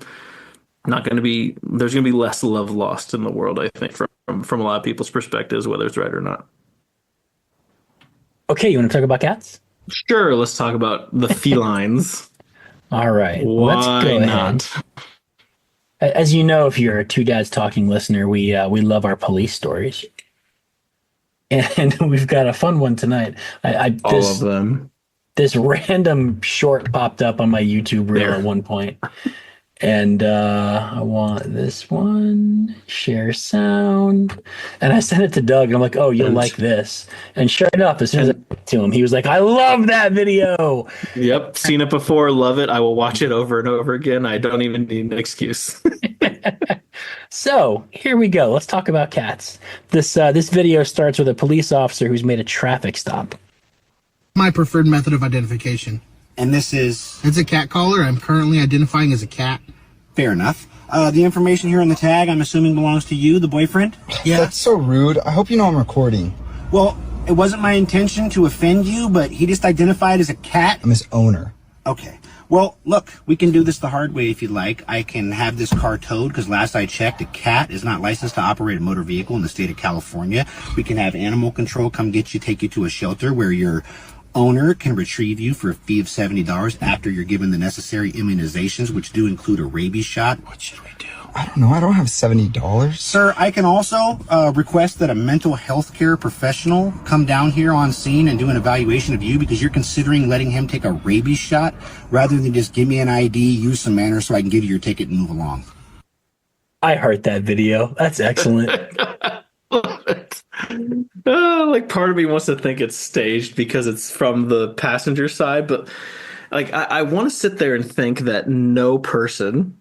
there's going to be less love lost in the world, I think, from a lot of people's perspectives, whether it's right or not. Okay, you want to talk about cats? Sure, let's talk about the felines. All right, let's Why go ahead. not? As you know, if you're a Two Dads Talking listener, we love our police stories, and we've got a fun one tonight. I All of them. this random short popped up on my YouTube reel at There. one point, and I want this one, share sound, and I sent it to Doug. I'm like, oh, you'll And like this, and sure enough, as soon as I and sent it to him, he was like, I love that video. yep, seen it before, love it. I will watch it over and over again. I don't even need an excuse. So here we go. Let's talk about cats. This video starts with a police officer who's made a traffic stop. My preferred method of identification. And this is It's a cat collar. I'm currently identifying as a cat. fair enough. The information here on the tag, I'm assuming belongs to you, the boyfriend? Yeah. That's so rude. I hope you know I'm recording. Well, it wasn't my intention to offend you, but he just identified as a cat. I'm his owner. Okay. Well, look, we can do this the hard way if you'd like. I can have this car towed because last I checked, a cat is not licensed to operate a motor vehicle in the state of California. We can have animal control come get you, take you to a shelter where your owner can retrieve you for a fee of $70 after you're given the necessary immunizations, which do include a rabies shot. What should we do? I don't know. I don't have $70. Sir, I can also request that a mental health care professional come down here on scene and do an evaluation of you because you're considering letting him take a rabies shot rather than just give me an ID, use some manners so I can give you your ticket and move along. I heard that video. That's excellent. Like part of me wants to think it's staged because it's from the passenger side, but like I want to sit there and think that no person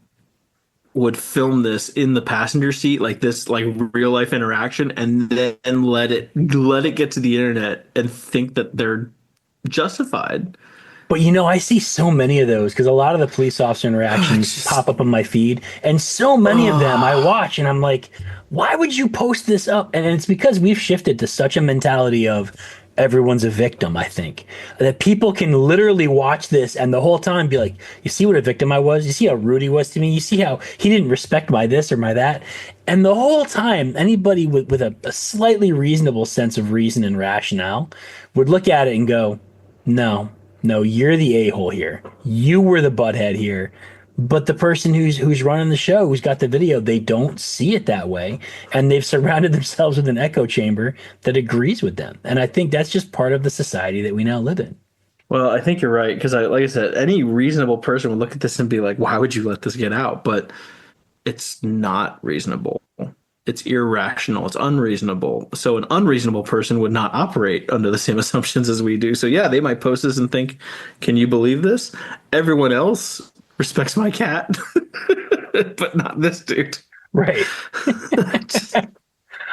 would film this in the passenger seat, like this, like real life interaction, and then let it get to the internet and think that they're justified. But I see so many of those because a lot of the police officer interactions Just, pop up on my feed, and so many of them I watch, and I'm like, why would you post this up? And it's because we've shifted to such a mentality of everyone's a victim, I think, that people can literally watch this and the whole time be like, you see what a victim I was? You see how rude he was to me? You see how he didn't respect my this or my that? And the whole time, anybody with a slightly reasonable sense of reason and rationale would look at it and go, no, no, you're the a-hole here. You were the butthead here. But the person who's running the show, who's got the video, they don't see it that way, and they've surrounded themselves with an echo chamber that agrees with them. And I think that's just part of the society that we now live in. well, I think you're right because like I said, any reasonable person would look at this and be like, "Why would you let this get out?" But it's not reasonable. It's irrational. It's unreasonable. So an unreasonable person would not operate under the same assumptions as we do. So yeah, they might post this and think, "Can you believe this?" Everyone else respects my cat, but not this dude. Right. Just-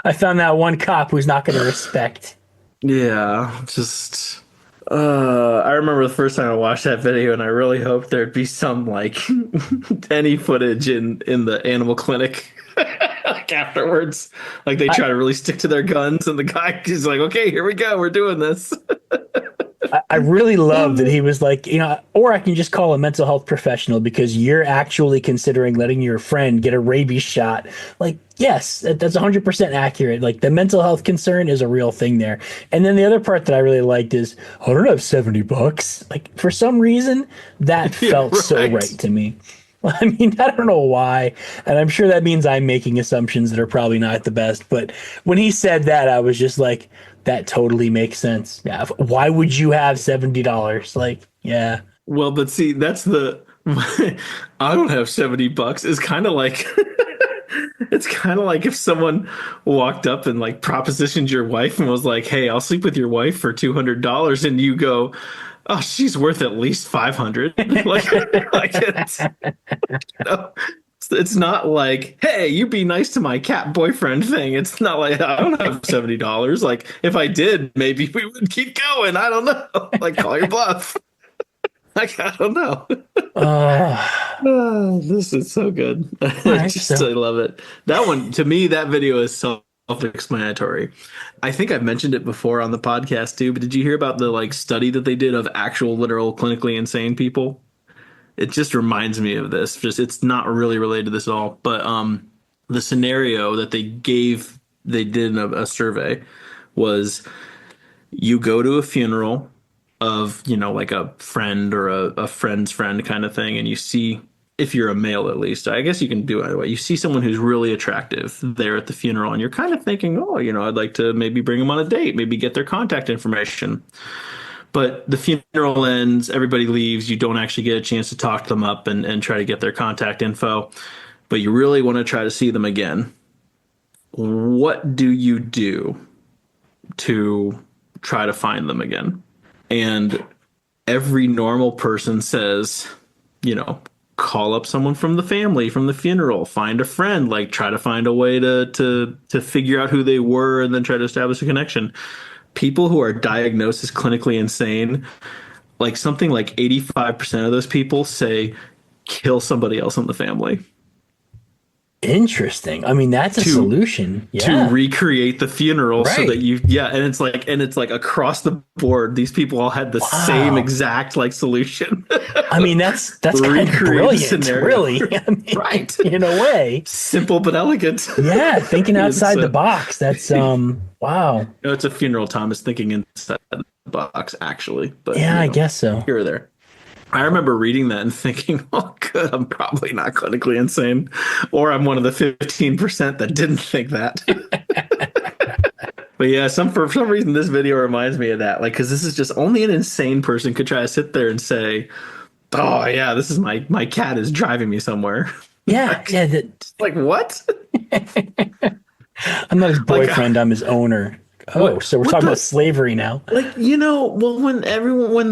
I found that one cop who's not going to respect. yeah, just I remember the first time I watched that video and I really hoped there'd be some like any footage in the animal clinic like afterwards. Like they try to really stick to their guns and the guy is like, okay, here we go, we're doing this. I really love that he was like, or I can just call a mental health professional because you're actually considering letting your friend get a rabies shot. Like, yes, that's 100% accurate. Like, the mental health concern is a real thing there. And then the other part that I really liked is, I don't have $70. Like, for some reason, that felt so right. right to me. I mean, I don't know why. And I'm sure that means I'm making assumptions that are probably not the best. But when he said that, I was just like, that totally makes sense. Yeah. Why would you have $70? Like, yeah. Well, but see, that's the I don't have $70 is kind of like it's kind of like if someone walked up and like propositioned your wife and was like, "Hey, I'll sleep with your wife for $200," and you go, "Oh, she's worth at least 500." Like it's not like, "Hey, you be nice to my cat boyfriend" thing. It's not like I don't have $70. Like if I did, maybe we would keep going. I don't know. Like call your bluff. Like I don't know. This is so good. I love it. That one to me, that video is self-explanatory. I think I've mentioned it before on the podcast too, but did you hear about the like study that they did of actual literal clinically insane people? It just reminds me of this. Just it's not really related to this at all, but the scenario that they did in a survey was you go to a funeral of, like a friend or a friend's friend kind of thing, and you see, if you're a male at least, I guess you can do it either way. You see someone who's really attractive there at the funeral, and you're kind of thinking, oh, I'd like to maybe bring them on a date, maybe get their contact information. But the funeral ends, everybody leaves, you don't actually get a chance to talk them up and try to get their contact info, but you really want to try to see them again. What do you do to try to find them again? And every normal person says, call up someone from the family, from the funeral, find a friend, like try to find a way to figure out who they were and then try to establish a connection. People who are diagnosed as clinically insane, like something like 85% of those people say kill somebody else in the family. Interesting. I mean, that's a solution. Yeah. To recreate the funeral, right. So that and it's like across the board, these people all had the same exact solution. I mean, that's kind of brilliant, really. I mean, right. In a way. Simple but elegant. Yeah, thinking outside the box. That's wow. No, it's a funeral. Tom is thinking inside the box, actually. But yeah, I guess so. Here or there. I remember reading that and thinking, oh, good, I'm probably not clinically insane. Or I'm one of the 15% that didn't think that. But yeah, for some reason, this video reminds me of that. Like, because this is just only an insane person could try to sit there and say, oh, yeah, this is my cat is driving me somewhere. Yeah. Like, what? I'm not his boyfriend. I'm his owner. Oh, so we're talking about slavery now. Like, well, when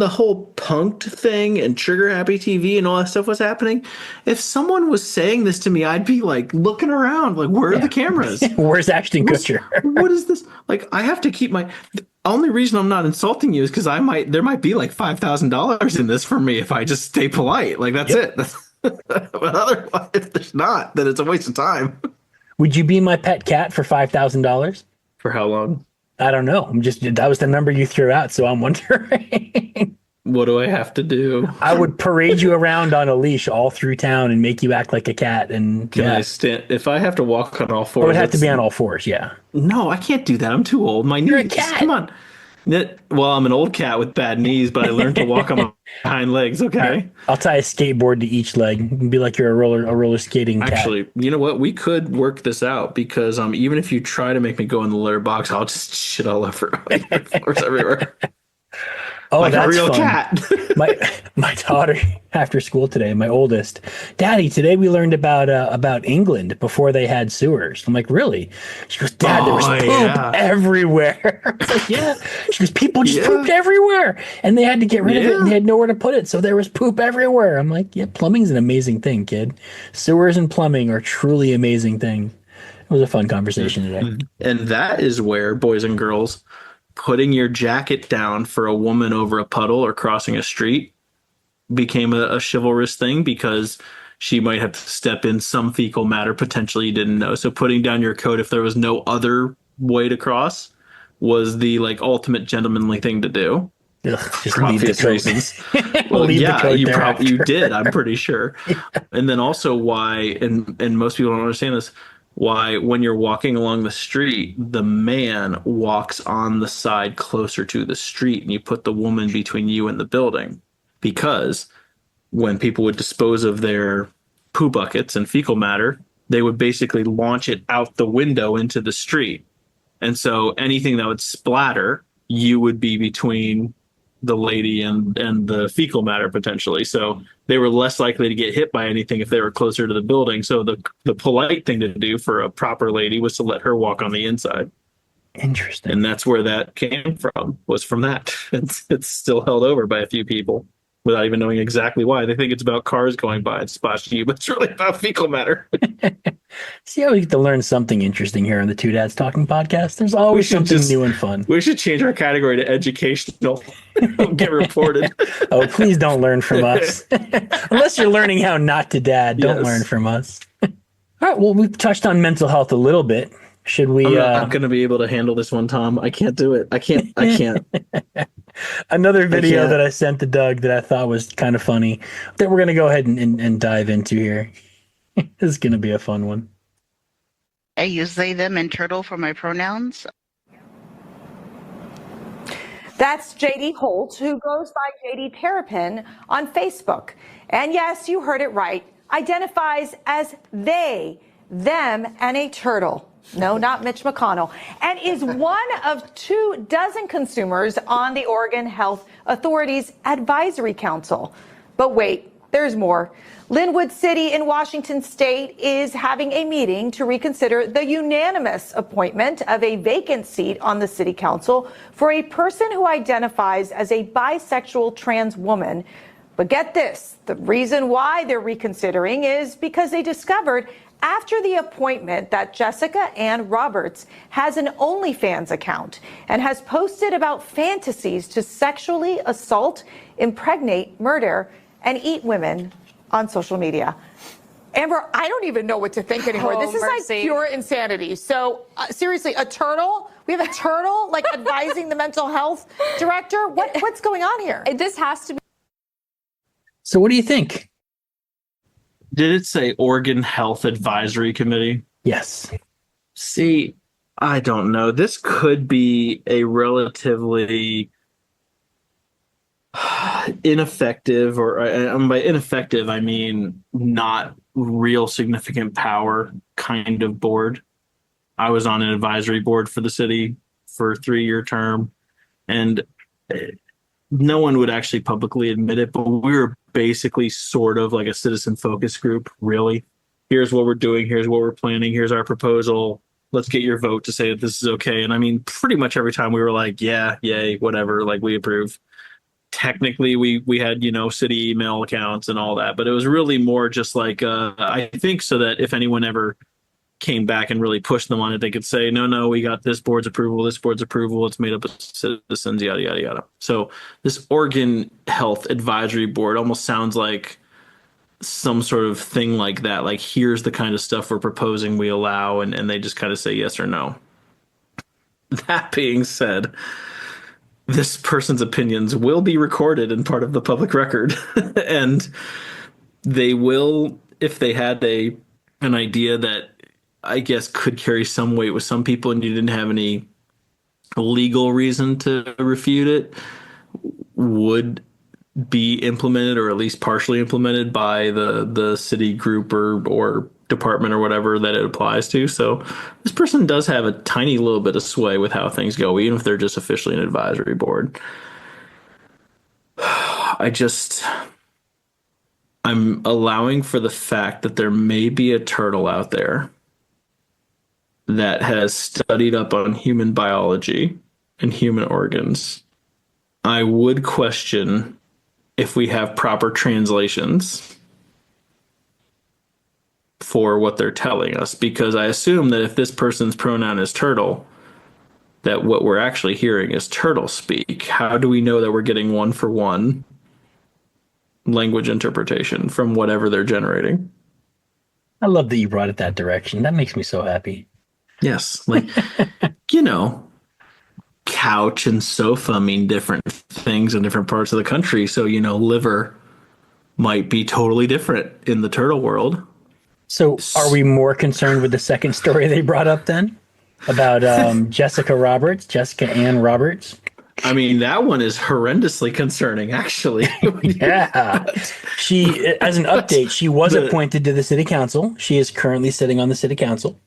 the whole punked thing and trigger happy TV and all that stuff was happening, if someone was saying this to me, I'd be like looking around, like, where are the cameras? Where's Ashton Kutcher? What is this? Like, I have to keep the only reason I'm not insulting you is because there might be like $5,000 in this for me if I just stay polite. Like, that's it. But otherwise, if there's not, then it's a waste of time. Would you be my pet cat for $5,000? For how long? I don't know. That was the number you threw out, so I'm wondering. What do I have to do? I would parade you around on a leash all through town and make you act like a cat. And can I stand? If I have to walk on all fours, it would have to be on all fours. Yeah. No, I can't do that. I'm too old. My knees. You're a cat. Come on. Well, I'm an old cat with bad knees, but I learned to walk on my hind legs. Okay. I'll tie a skateboard to each leg and be like you're a roller skating cat. Actually, you know what? We could work this out because even if you try to make me go in the litter box, I'll just shit all over floors everywhere. Oh, like that's a real fun. Cat. my daughter after school today, my oldest, Daddy, today we learned about England before they had sewers. I'm like, really? She goes, Dad, there was poop everywhere. I was like, yeah. She goes, people just pooped everywhere, and they had to get rid of it, and they had nowhere to put it, so there was poop everywhere. I'm like, yeah, plumbing's an amazing thing, kid. Sewers and plumbing are truly amazing things. It was a fun conversation today. And that is where, boys and girls, putting your jacket down for a woman over a puddle or crossing a street became a chivalrous thing because she might have to step in some fecal matter potentially you didn't know. So putting down your coat if there was no other way to cross was the ultimate gentlemanly thing to do. Ugh, just for obvious reasons. Well, yeah, you did, I'm pretty sure. Yeah. And then also why, and most people don't understand this, why when you're walking along the street, the man walks on the side closer to the street and you put the woman between you and the building. Because when people would dispose of their poo buckets and fecal matter, they would basically launch it out the window into the street. And so anything that would splatter, you would be between the lady and the fecal matter potentially. So they were less likely to get hit by anything if they were closer to the building. So the polite thing to do for a proper lady was to let her walk on the inside. Interesting. And that's where that came from, was from that. It's still held over by a few people without even knowing exactly why. They think it's about cars going by and splashing you, but it's really about fecal matter. See how we get to learn something interesting here on the Two Dads Talking podcast? There's always something new and fun. We should change our category to educational. Don't get reported. Oh, please don't learn from us. Unless you're learning how not to dad, don't learn from us. All right, well, we've touched on mental health a little bit. Should we? I'm not going to be able to handle this one, Tom. I can't do it. I can't. Another video that I sent to Doug that I thought was kind of funny that we're going to go ahead and dive into here. This is going to be a fun one. I use they, them, and turtle for my pronouns. That's JD Holt, who goes by JD Terrapin on Facebook. And yes, you heard it right, identifies as they, them, and a turtle. No, not Mitch McConnell. And is one of 24 consumers on the Oregon Health Authority's Advisory Council. But wait, there's more. Linwood City in Washington State is having a meeting to reconsider the unanimous appointment of a vacant seat on the city council for a person who identifies as a bisexual trans woman. But get this, the reason why they're reconsidering is because they discovered after the appointment that Jessica Ann Roberts has an OnlyFans account and has posted about fantasies to sexually assault, impregnate, murder, and eat women on social media. Amber, I don't even know what to think anymore. Oh, this is mercy. like pure insanity. So seriously, a turtle? We have a turtle like advising the mental health director? What's going on here? This has to be. So what do you think? Did it say Oregon Health Advisory Committee? Yes. See, I don't know. This could be a relatively ineffective, or by ineffective, I mean not real significant power kind of board. I was on an advisory board for the city for a 3-year term, and no one would actually publicly admit it, but we were basically sort of like a citizen focus group, really. Here's what we're doing, here's what we're planning, here's our proposal. Let's get your vote to say that this is okay. And I mean, pretty much every time we were like, yeah, yay, whatever, like we approve. Technically, we had, city email accounts and all that, but it was really more just like, I think so that if anyone ever came back and really pushed them on it, they could say, no, we got this board's approval, it's made up of citizens, yada, yada, yada. So this Oregon Health Advisory Board almost sounds like some sort of thing like that. Like, here's the kind of stuff we're proposing we allow, and they just kind of say yes or no. That being said, this person's opinions will be recorded and part of the public record. And they will, if they had an idea that I guess could carry some weight with some people and you didn't have any legal reason to refute it, would be implemented, or at least partially implemented, by the city group or department or whatever that it applies to. So this person does have a tiny little bit of sway with how things go, even if they're just officially an advisory board. I'm allowing for the fact that there may be a turtle out there that has studied up on human biology and human organs. I would question if we have proper translations for what they're telling us, because I assume that if this person's pronoun is turtle, that what we're actually hearing is turtle speak. How do we know that we're getting one-for-one language interpretation from whatever they're generating? I love that you brought it that direction. That makes me so happy. Yes, like, couch and sofa mean different things in different parts of the country. So, liver might be totally different in the turtle world. So are we more concerned with the second story they brought up then? About Jessica Ann Roberts? I mean, that one is horrendously concerning, actually. Yeah. She, as an update, she was appointed to the city council. She is currently sitting on the city council.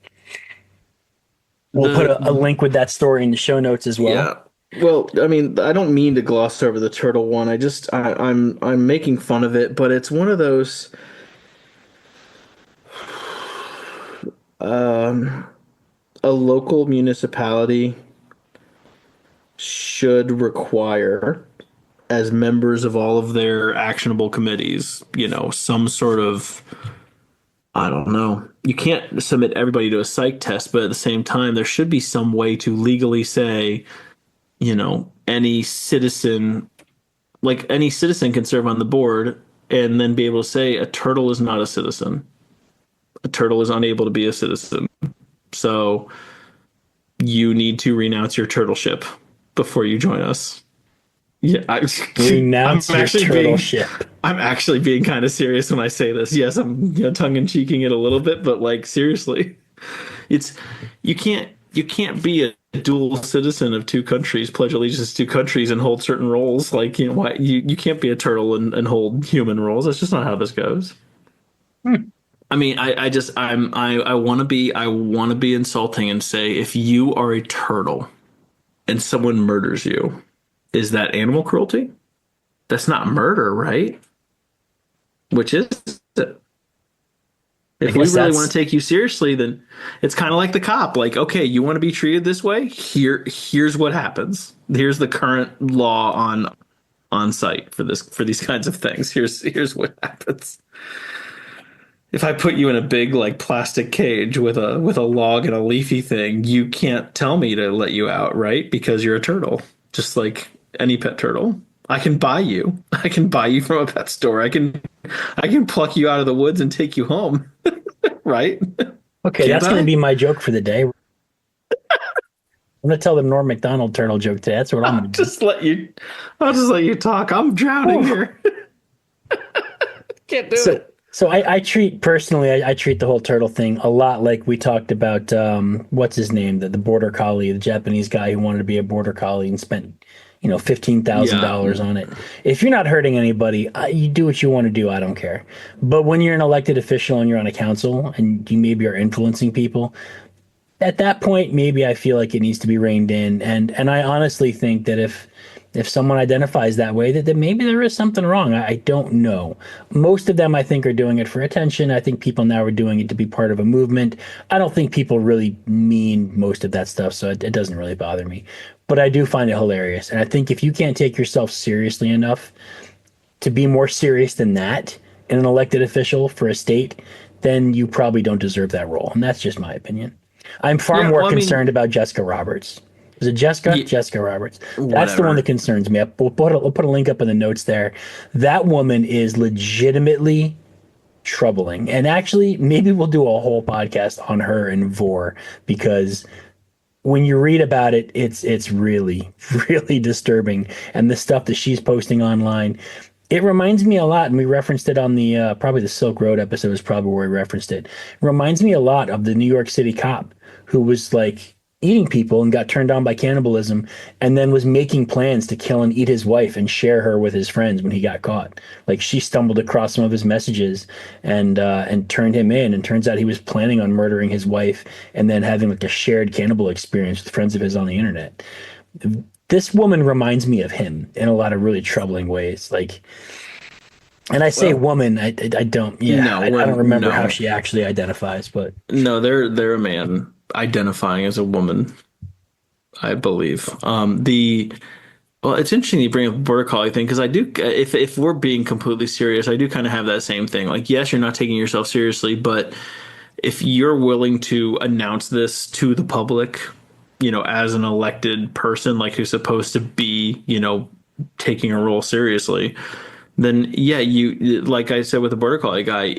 We'll put a link with that story in the show notes as well. Yeah. Well, I mean, I don't mean to gloss over the turtle one. I'm making fun of it, but it's one of those. A local municipality should require, as members of all of their actionable committees, some sort of, I don't know. You can't submit everybody to a psych test, but at the same time, there should be some way to legally say, any citizen can serve on the board, and then be able to say a turtle is not a citizen. A turtle is unable to be a citizen. So you need to renounce your turtleship before you join us. Yeah, renounce your turtleship. I'm actually being kind of serious when I say this. Yes, I'm tongue-in-cheeking it a little bit, but like, seriously, you can't be dual citizen of two countries, pledge allegiance to two countries, and hold certain roles. Like, why you can't be a turtle and hold human roles. That's just not how this goes. I mean, I want to be insulting and say, if you are a turtle and someone murders you, is that animal cruelty? That's not murder, right? Which is it? If we really want to take you seriously, then it's kind of like the cop. Like, okay, you want to be treated this way? Here's what happens. Here's the current law on site for these kinds of things. Here's what happens. If I put you in a big like plastic cage with a log and a leafy thing, you can't tell me to let you out, right? Because you're a turtle, just like any pet turtle. I can buy you. I can buy you from a pet store. I can pluck you out of the woods and take you home. Right? Okay, that's going to be my joke for the day. I'm going to tell the Norm Macdonald turtle joke today. That's what I'm going to do. I'll just let you talk. I'm drowning here. Can't do it. So I treat the whole turtle thing a lot like we talked about, what's his name? The border collie, the Japanese guy who wanted to be a border collie and spent $15,000 on it. If you're not hurting anybody, you do what you want to do. I don't care. But when you're an elected official and you're on a council and you maybe are influencing people, at that point, maybe I feel like it needs to be reined in. And I honestly think that if someone identifies that way, that maybe there is something wrong. I don't know. Most of them, I think, are doing it for attention. I think people now are doing it to be part of a movement. I don't think people really mean most of that stuff, so it doesn't really bother me. But I do find it hilarious. And I think if you can't take yourself seriously enough to be more serious than that in an elected official for a state, then you probably don't deserve that role. And that's just my opinion. I'm far more concerned about Jessica Roberts. Is it Jessica? Yeah, Jessica Roberts. That's the one that concerns me. We'll put a link up in the notes there. That woman is legitimately troubling. And actually, maybe we'll do a whole podcast on her and Vore, because when you read about it, it's really, really disturbing. And the stuff that she's posting online, it reminds me a lot, and we referenced it on the probably the Silk Road episode is probably where we referenced it. It reminds me a lot of the New York City cop who was like eating people and got turned on by cannibalism, and then was making plans to kill and eat his wife and share her with his friends when he got caught. Like, she stumbled across some of his messages and turned him in, and turns out he was planning on murdering his wife and then having like a shared cannibal experience with friends of his on the internet. This woman reminds me of him in a lot of really troubling ways. Like, and I say woman, I don't, I don't remember how she actually identifies, but no, they're a man identifying as a woman, I believe. It's interesting you bring up the border collie thing, because I do, if we're being completely serious, I do kind of have that same thing. Like, yes, you're not taking yourself seriously, but if you're willing to announce this to the public, as an elected person, like who's supposed to be, taking a role seriously, then you, like I said with the border collie guy,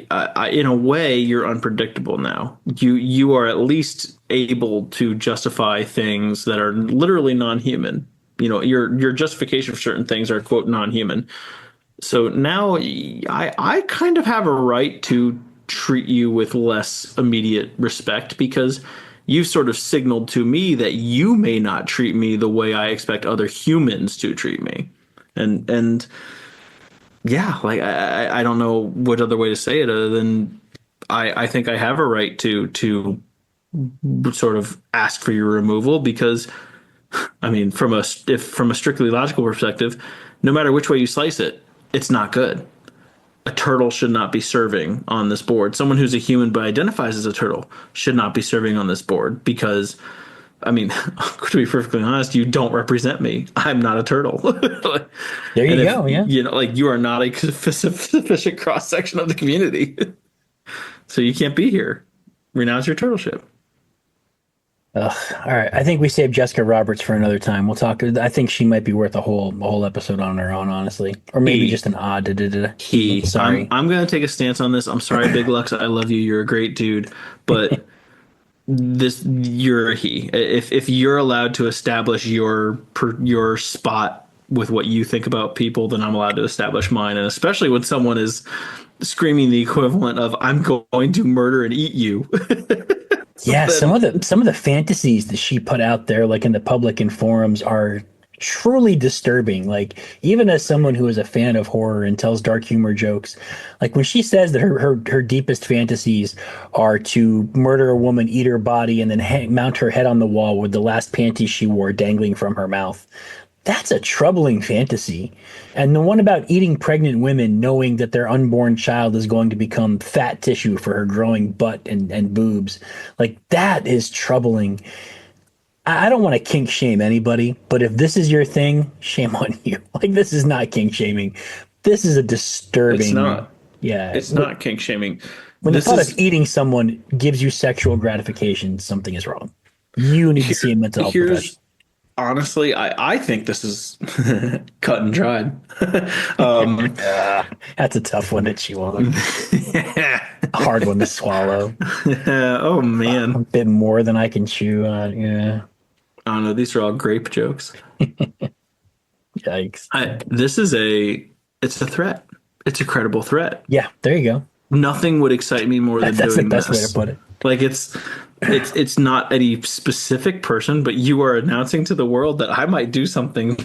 in a way, you're unpredictable now. You are at least able to justify things that are literally non-human. Your justification for certain things are, quote, non-human. So now I kind of have a right to treat you with less immediate respect, because you've sort of signaled to me that you may not treat me the way I expect other humans to treat me. And yeah, like I don't know what other way to say it other than I think I have a right to sort of ask for your removal, because I mean, from a strictly logical perspective, no matter which way you slice it, it's not good. A turtle should not be serving on this board. Someone who's a human but identifies as a turtle should not be serving on this board, because, I mean, to be perfectly honest, you don't represent me. I'm not a turtle. There you go. Yeah. You are not a sufficient cross section of the community. So you can't be here. Renounce your turtleship. All right. I think we saved Jessica Roberts for another time. We'll talk. I think she might be worth a whole episode on her own, honestly, or maybe just an odd. Sorry, I'm going to take a stance on this. I'm sorry, Big Lux. I love you. You're a great dude, but you're a he. If you're allowed to establish your spot with what you think about people, then I'm allowed to establish mine. And especially when someone is screaming the equivalent of "I'm going to murder and eat you." Yeah, then, some of the fantasies that she put out there, like in the public and forums, are truly disturbing. Like, even as someone who is a fan of horror and tells dark humor jokes, like when she says that her deepest fantasies are to murder a woman, eat her body, and then mount her head on the wall with the last panties she wore dangling from her mouth. That's a troubling fantasy. And the one about eating pregnant women, knowing that their unborn child is going to become fat tissue for her growing butt and boobs, like that is troubling. I don't want to kink shame anybody, but if this is your thing, shame on you. Like, this is not kink shaming. This is a disturbing. it's not. Yeah. It's not kink shaming. When the This thought is of eating someone gives you sexual gratification, something is wrong. You need to see a mental health professional. honestly, I think this is cut and dried. That's a tough one to chew on. A hard one to swallow. Oh man, A bit more than I can chew on. Yeah. I don't know. These are all grape jokes. Yikes. It's a threat. It's a credible threat. Yeah, there you go. Nothing would excite me more than That's the doing best way this. to put it. Like it's not any specific person, but you are announcing to the world that I might do something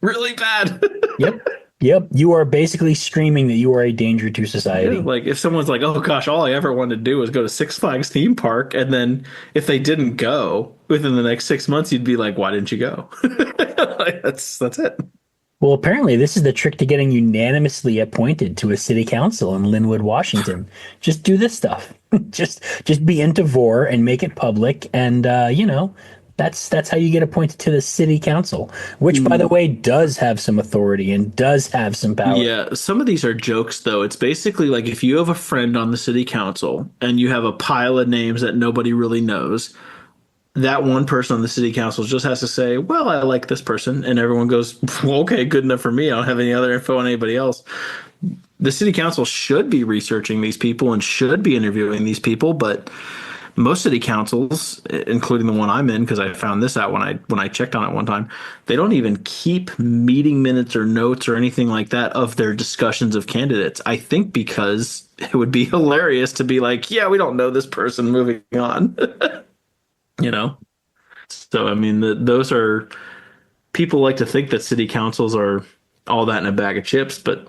really bad. Yep. Yep. You are basically screaming that you are a danger to society. Yeah, like if someone's like, "Oh gosh, all I ever wanted to do was go to Six Flags theme park," and then if they didn't go within the next 6 months, you'd be like, "Why didn't you go?" Like, that's it. Well, apparently this is the trick to getting unanimously appointed to a city council in Linwood, Washington. Just do this stuff. just be into Vore and make it public, and that's how you get appointed to the city council, which, by the way, does have some authority and does have some power. Yeah, some of these are jokes, though. It's basically like if you have a friend on the city council and you have a pile of names that nobody really knows, that one person on the city council just has to say, "Well, I like this person," and everyone goes, "Well, okay, good enough for me. I don't have any other info on anybody else." The city council should be researching these people and should be interviewing these people, but most city councils, including the one I'm in, because I found this out when I checked on it one time, they don't even keep meeting minutes or notes or anything like that of their discussions of candidates. I think because it would be hilarious to be like, "Yeah, we don't know this person, moving on." So I mean, those are, people like to think that city councils are all that in a bag of chips, but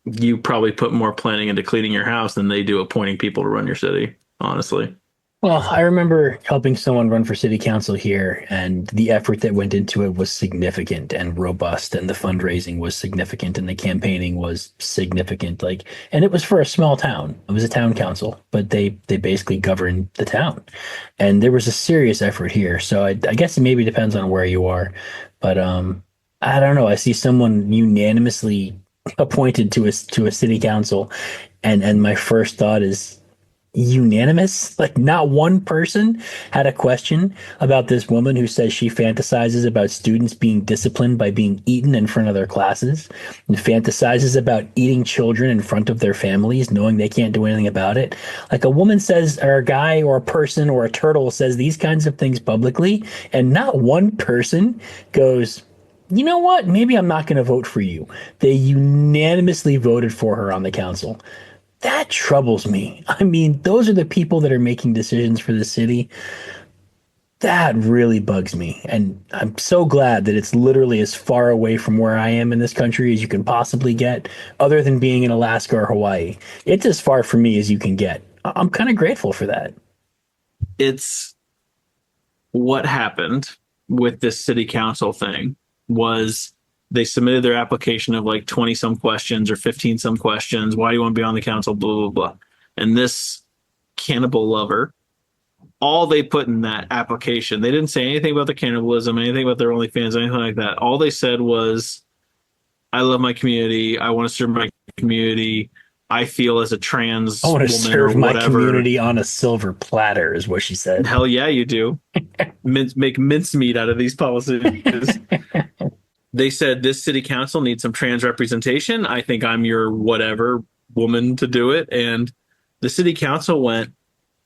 you probably put more planning into cleaning your house than they do appointing people to run your city, honestly. Well, I remember helping someone run for city council here, and the effort that went into it was significant and robust, and the fundraising was significant, and the campaigning was significant. And it was for a small town. It was a town council, but they basically governed the town, and there was a serious effort here. So I guess it maybe depends on where you are, but I don't know. I see someone unanimously appointed to a city council, and my first thought is, unanimous? Like, not one person had a question about this woman who says she fantasizes about students being disciplined by being eaten in front of their classes, and fantasizes about eating children in front of their families, knowing they can't do anything about it. Like, a woman says, or a guy or a person or a turtle says these kinds of things publicly, and not one person goes, "You know what? Maybe I'm not going to vote for you." They unanimously voted for her on the council. That troubles me. I mean, those are the people that are making decisions for the city. That really bugs me. And I'm so glad that it's literally as far away from where I am in this country as you can possibly get, other than being in Alaska or Hawaii. It's as far from me as you can get. I'm kind of grateful for that. It's what happened with this city council thing was they submitted their application of like 20 some questions or 15 some questions. Why do you want to be on the council? Blah, blah, blah. And this cannibal lover, all they put in that application, they didn't say anything about the cannibalism, anything about their OnlyFans, anything like that. All they said was, "I love my community. I want to serve my community. I feel as a trans I want to woman serve or my whatever." community on a silver platter, is what she said. Hell yeah, you do. Make mincemeat out of these policies. They said this city council needs some trans representation. I think I'm your whatever woman to do it. And the city council went,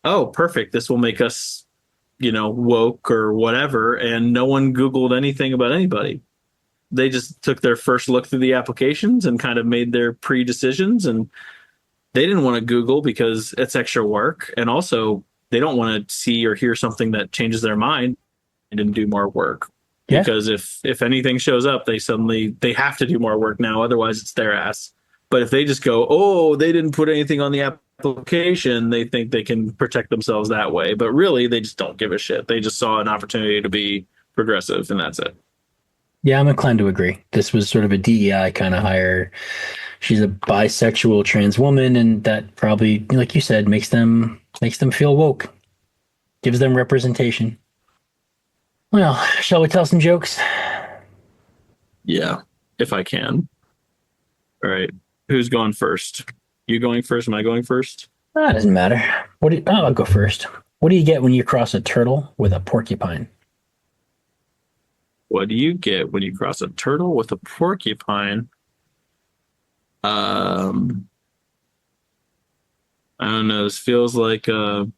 "Oh, perfect. This will make us, woke or whatever." And no one Googled anything about anybody. They just took their first look through the applications and kind of made their pre-decisions. And they didn't want to Google because it's extra work. And also, they don't want to see or hear something that changes their mind and do more work. Yeah. Because if anything shows up, they have to do more work now. Otherwise, it's their ass. But if they just go, oh, they didn't put anything on the application, they think they can protect themselves that way. But really, they just don't give a shit. They just saw an opportunity to be progressive, and that's it. Yeah, I'm inclined to agree. This was sort of a DEI kind of hire. She's a bisexual trans woman, and that probably, like you said, makes them feel woke, gives them representation. Well, shall we tell some jokes? Yeah, if I can. All right, who's going first? You going first? Am I going first? That doesn't matter. I'll go first. What do you get when you cross a turtle with a porcupine? What do you get when you cross a turtle with a porcupine? I don't know. This feels like a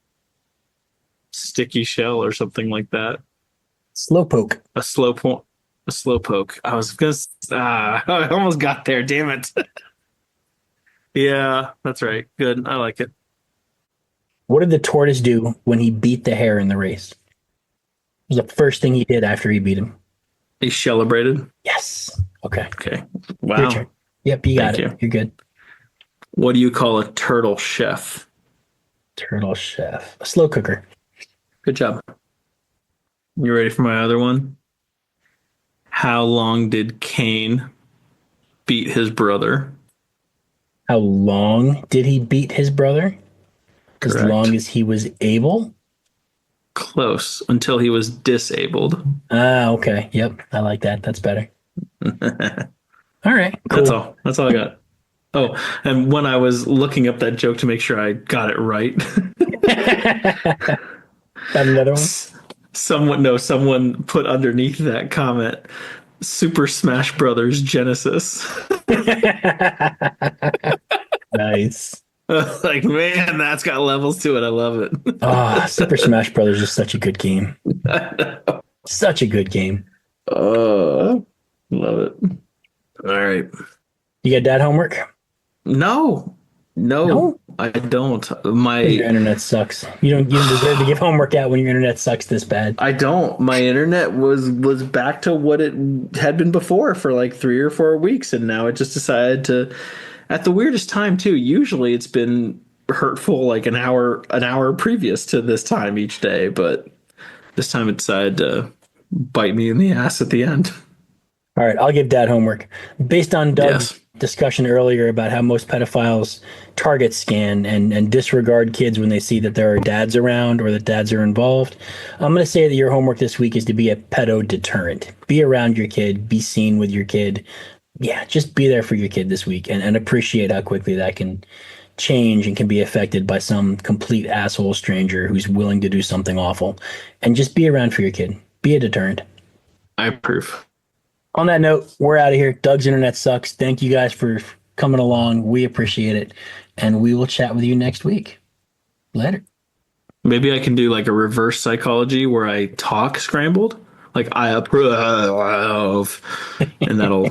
sticky shell or something like that. Slowpoke. A slowpoke. I was gonna. I almost got there. Damn it. Yeah, that's right. Good. I like it. What did the tortoise do when he beat the hare in the race? It was the first thing he did after he beat him. He celebrated. Yes. Okay. Okay. Your Wow. turn. Yep, you got Thank it. you. You're good. What do you call a turtle chef? Turtle chef. A slow cooker. Good job. You ready for my other one? How long did Cain beat his brother? How long did he beat his brother? As Correct. long as he was able? Close. Until he was disabled. Ah, okay. Yep. I like that. That's better. All right. Cool. That's all. That's all I got. Oh, and when I was looking up that joke to make sure I got it right, Got another one? someone put underneath that comment, Super Smash Brothers Genesis. Nice. Like, man, that's got levels to it. I love it. Super Smash Brothers is such a good game. Such a good game. Oh, love it. All right. You got dad homework? No, I don't. Your internet sucks. You don't deserve to give homework out when your internet sucks this bad. I don't. My internet was back to what it had been before for like 3 or 4 weeks, and now it just decided to, at the weirdest time too. Usually it's been hurtful like an hour previous to this time each day, but this time it decided to bite me in the ass at the end. All right, I'll give dad homework. Based on Doug's discussion earlier about how most pedophiles target scan and disregard kids when they see that there are dads around or that dads are involved, I'm going to say that your homework this week is to be a pedo deterrent. Be around your kid. Be seen with your kid. Yeah, just be there for your kid this week and appreciate how quickly that can change and can be affected by some complete asshole stranger who's willing to do something awful. And just be around for your kid. Be a deterrent. I approve. On that note, we're out of here. Doug's internet sucks. Thank you guys for coming along. We appreciate it. And we will chat with you next week. Later. Maybe I can do like a reverse psychology where I talk scrambled. Like, I approve. And that'll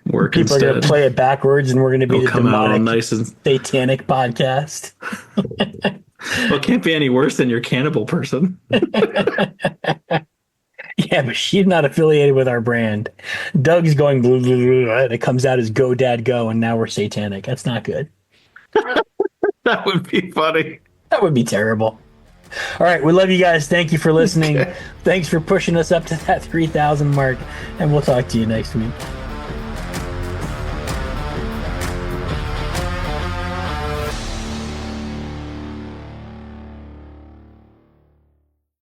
work People instead. are going to play it backwards and we're going to be It'll the come out all demonic, nice and... satanic podcast. Well, it can't be any worse than your cannibal person. Yeah, but she's not affiliated with our brand. Doug's going blue, blue, blue, and it comes out as Go Dad Go, and now we're satanic. That's not good. That would be funny. That would be terrible. All right, we love you guys. Thank you for listening. Okay. Thanks for pushing us up to that 3,000 mark, and we'll talk to you next week.